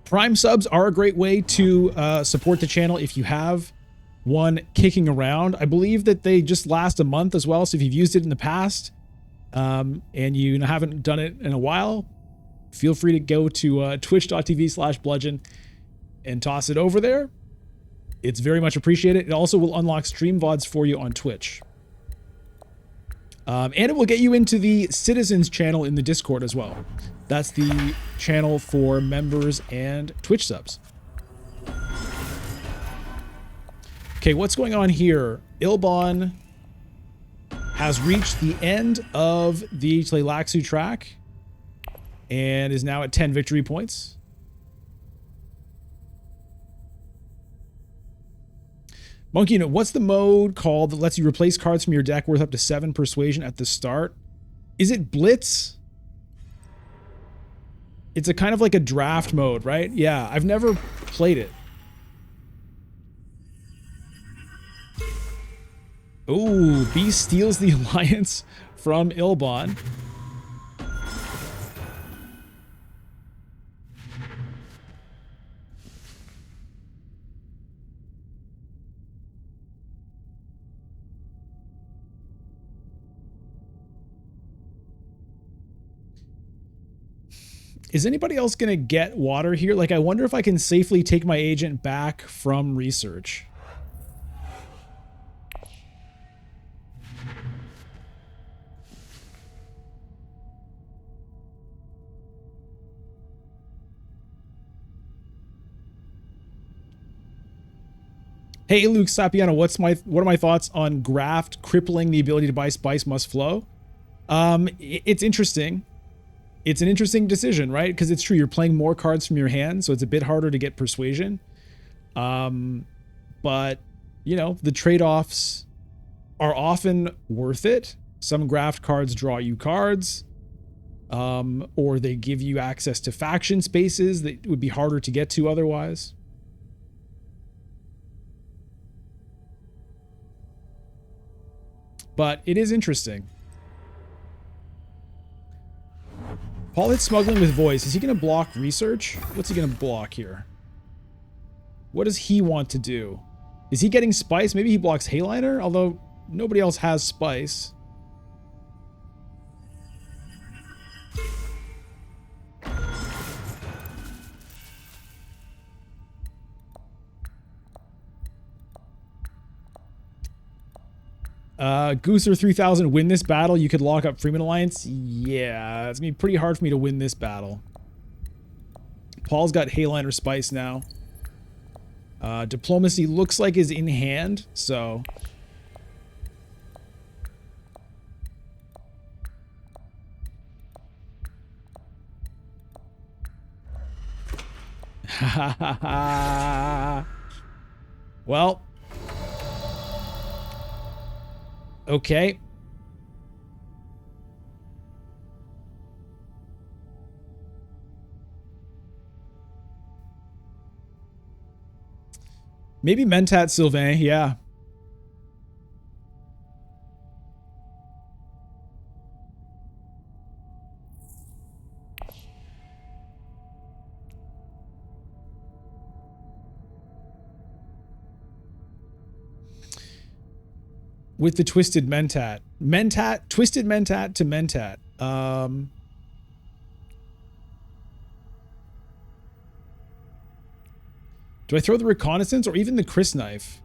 Prime subs are a great way to support the channel if you have one kicking around. I believe that they just last a month as well. So if you've used it in the past and you haven't done it in a while, feel free to go to twitch.tv/bludgeon and toss it over there. It's very much appreciated. It also will unlock stream VODs for you on Twitch. And it will get you into the Citizens channel in the Discord as well. That's the channel for members and Twitch subs. Okay, what's going on here? Ilbon has reached the end of the Tleilaxu track and is now at 10 victory points. Monkey, what's the mode called that lets you replace cards from your deck worth up to 7 persuasion at the start? Is it Blitz? It's a kind of like a draft mode, right? Yeah, I've never played it. Ooh, Beast steals the alliance from Ilbon. Is anybody else going to get water here? Like, I wonder if I can safely take my agent back from research. Hey, Luke Sapiano, what are my thoughts on Graft crippling the ability to buy Spice Must Flow? It's interesting. It's an interesting decision, right? Because it's true, you're playing more cards from your hand, so it's a bit harder to get persuasion. But, you know, the trade-offs are often worth it. Some Graft cards draw you cards, or they give you access to faction spaces that would be harder to get to otherwise. But it is interesting. Paul hits smuggling with voice. Is he going to block research? What's he going to block here? What does he want to do? Is he getting spice? Maybe he blocks Hayliner, although nobody else has spice. Gooser 3000, win this battle. You could lock up Freeman Alliance. Yeah, it's gonna be pretty hard for me to win this battle. Paul's got Hayliner Spice now. Diplomacy looks like is in hand, so... Well... Okay. Maybe Mentat Sylvain, yeah. With the Twisted Mentat. Twisted Mentat to Mentat. Do I throw the Reconnaissance or even the Chris Knife?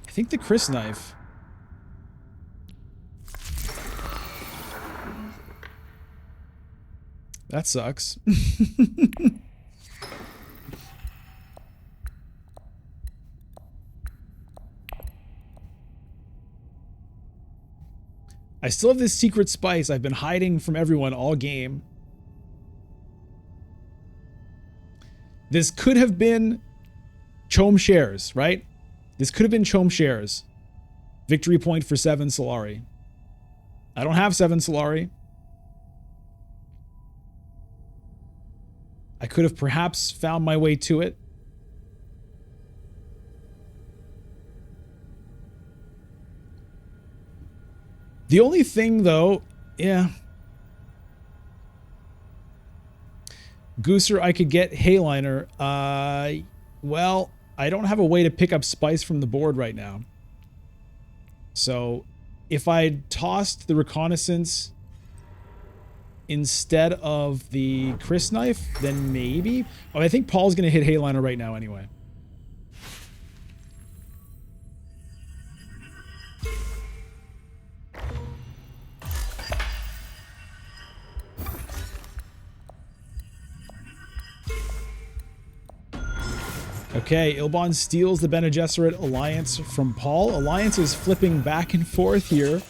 I think the Chris Knife. That sucks. I still have this secret spice I've been hiding from everyone all game. This could have been Chom Shares, right? This could have been Chom Shares. Victory point for 7 Solari. I don't have 7 Solari. I could have perhaps found my way to it. The only thing, though, yeah. Gooser, I could get Hayliner. Well, I don't have a way to pick up spice from the board right now. So, if I tossed the reconnaissance instead of the Chris knife, then maybe. Oh, I think Paul's going to hit Hayliner right now anyway. Okay, Ilbon steals the Bene Gesserit Alliance from Paul. Alliance is flipping back and forth here.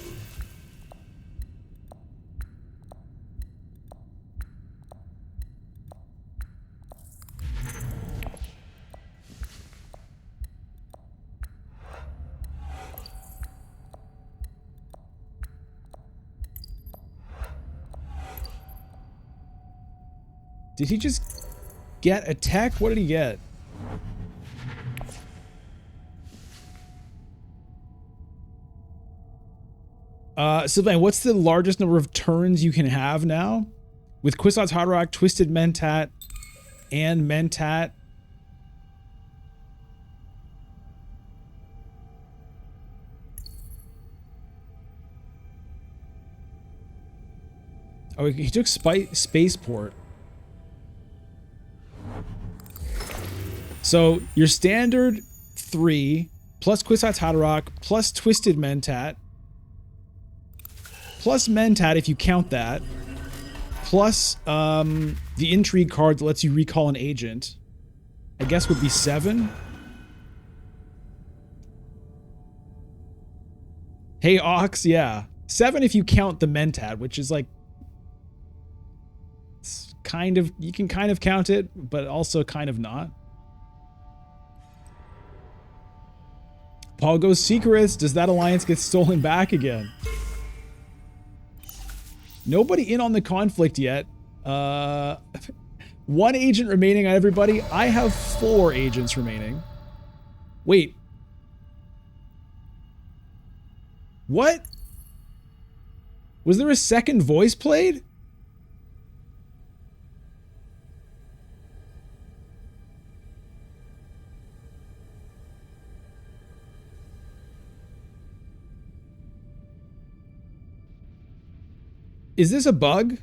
Did he just get a tech? What did he get? Sylvain, what's the largest number of turns you can have now? With Kwisatz Haderach, Twisted Mentat, and Mentat. Oh, he took Spaceport. So, your standard 3, plus Kwisatz Haderach, plus Twisted Mentat, plus Mentat if you count that, plus the Intrigue card that lets you recall an agent, I guess would be 7. Hey, Ox, yeah. 7 if you count the Mentat, which is like... It's kind of... You can kind of count it, but also kind of not. Paul goes Secrets. Does that alliance get stolen back again? Nobody in on the conflict yet. 1 agent remaining on everybody. I have 4 agents remaining. Wait. What? Was there a second voice played? Is this a bug?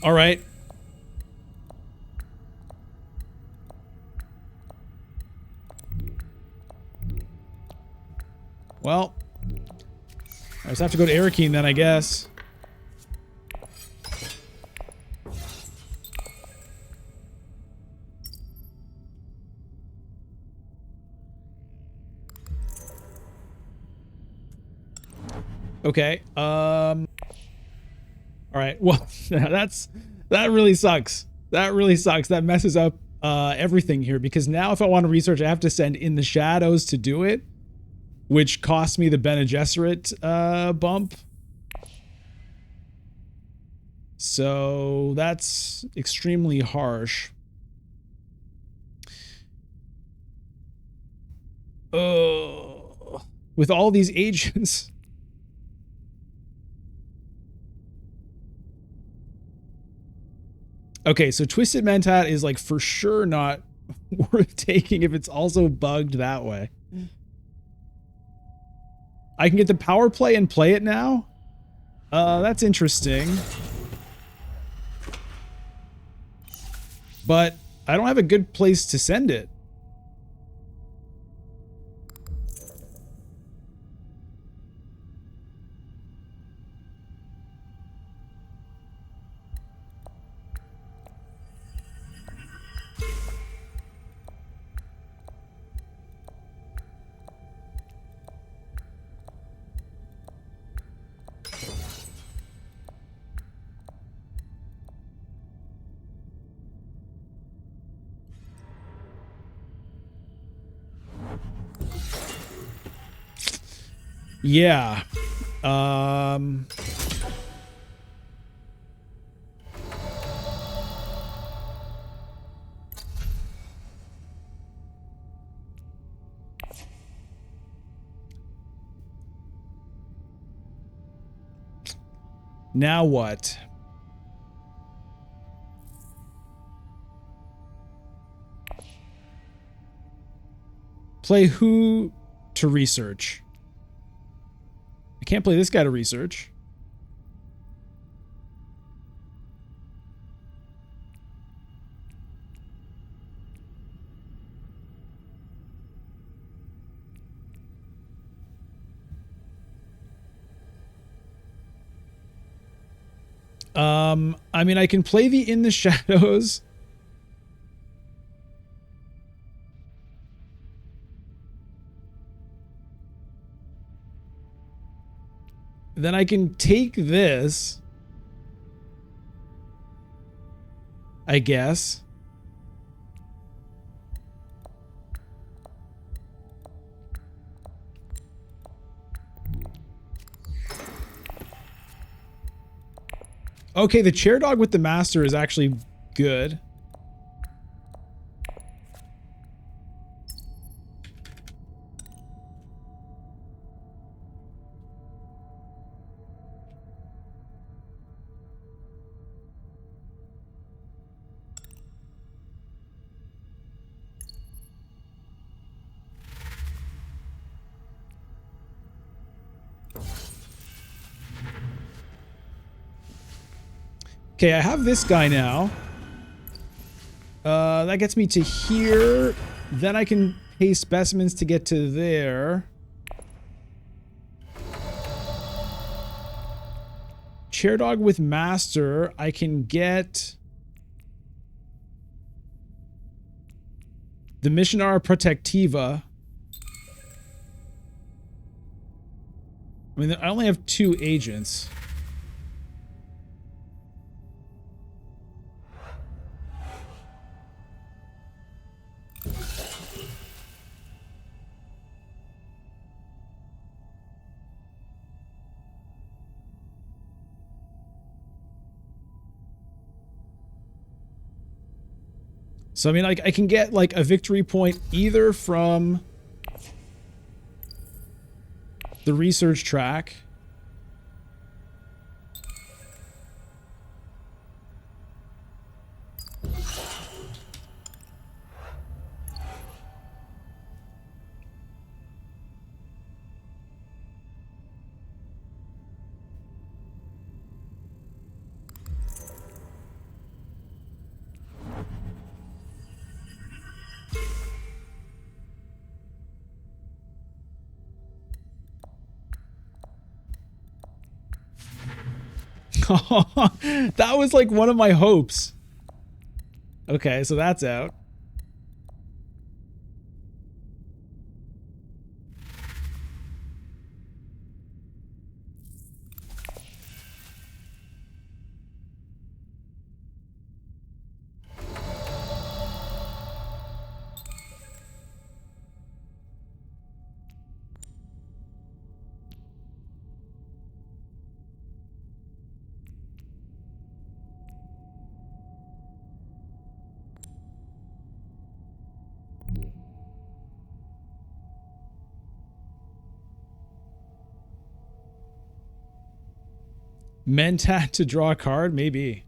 All right. Well, I just have to go to Arakeen then, I guess. Okay. All right. Well, that really sucks. That really sucks. That messes up everything here, because now if I want to research, I have to send In the Shadows to do it, which costs me the Bene Gesserit bump. So that's extremely harsh. Oh, with all these agents. Okay, so Twisted Mentat is like for sure not worth taking if it's also bugged that way. I can get the power play and play it now? That's interesting. But I don't have a good place to send it. Yeah. Now what? Play who to research? I can't play this guy to research. I mean, I can play the In the Shadows. Then I can take this, I guess. Okay, the chair dog with the master is actually good. Okay, I have this guy now. That gets me to here. Then I can pay specimens to get to there. Chair dog with master. I can get the Missionara Protectiva. I mean, I only have 2 agents. So, I mean, like, I can get, like, a victory point either from the research track. That was like one of my hopes. Okay, so that's out. Mentat to draw a card? Maybe.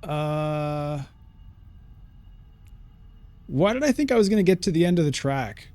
Why did I think I was going to get to the end of the track?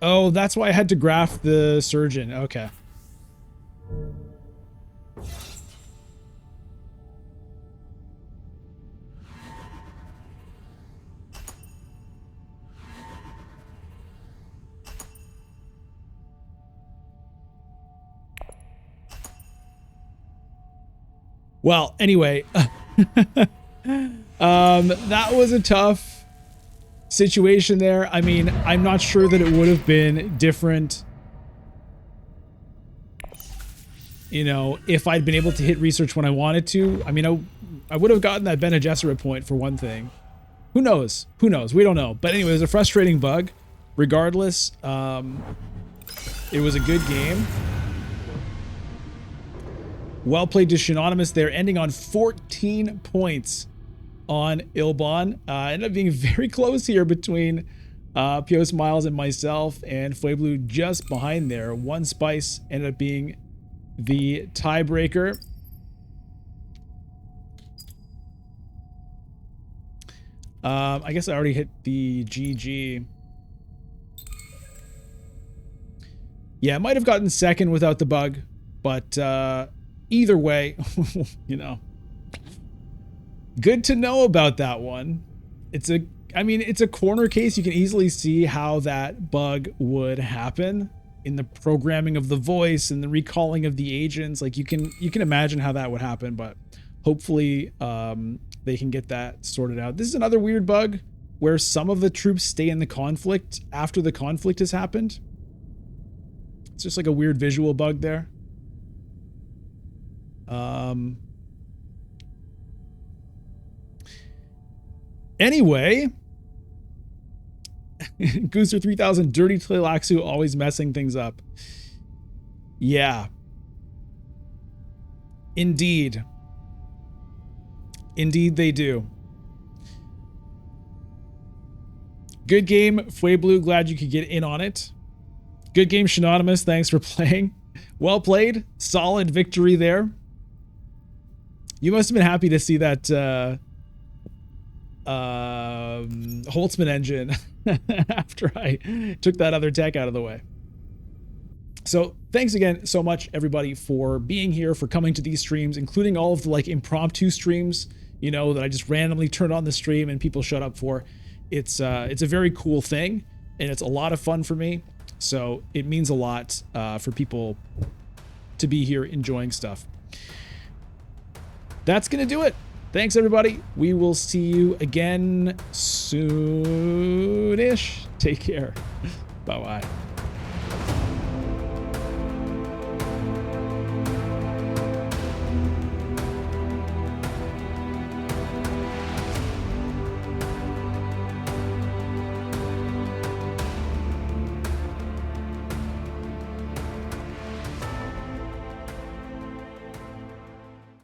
Oh, that's why I had to graph the surgeon. Okay. Well, anyway, that was a tough situation there. I mean, I'm not sure that it would have been different, you know, if I'd been able to hit research when I wanted to. I mean, I would have gotten that Bene Gesserit point for one thing. Who knows? Who knows? We don't know. But anyway, it was a frustrating bug. Regardless, it was a good game. Well played to Shinonymous there, ending on 14 points on Ilbon. Ended up being very close here between Pios Miles and myself, and Fueblu just behind there. One Spice ended up being the tiebreaker. I guess I already hit the GG. Yeah, I might have gotten second without the bug, but either way, you know, good to know about that one. I mean, it's a corner case. You can easily see how that bug would happen in the programming of the voice and the recalling of the agents. Like you can imagine how that would happen, but hopefully they can get that sorted out. This is another weird bug where some of the troops stay in the conflict after the conflict has happened. It's just like a weird visual bug there. Anyway, Gooster 3000, Dirty Tleilaxu, always messing things up. Yeah. Indeed. Indeed they do. Good game, Fueblu. Glad you could get in on it. Good game, Shinonymous. Thanks for playing. Well played. Solid victory there. You must have been happy to see that Holtzman engine after I took that other tech out of the way. So thanks again so much, everybody, for being here, for coming to these streams, including all of the like impromptu streams, you know, that I just randomly turned on the stream and people shut up for. It's a very cool thing, and it's a lot of fun for me. So it means a lot for people to be here enjoying stuff. That's going to do it. Thanks, everybody. We will see you again soon-ish. Take care. Bye-bye.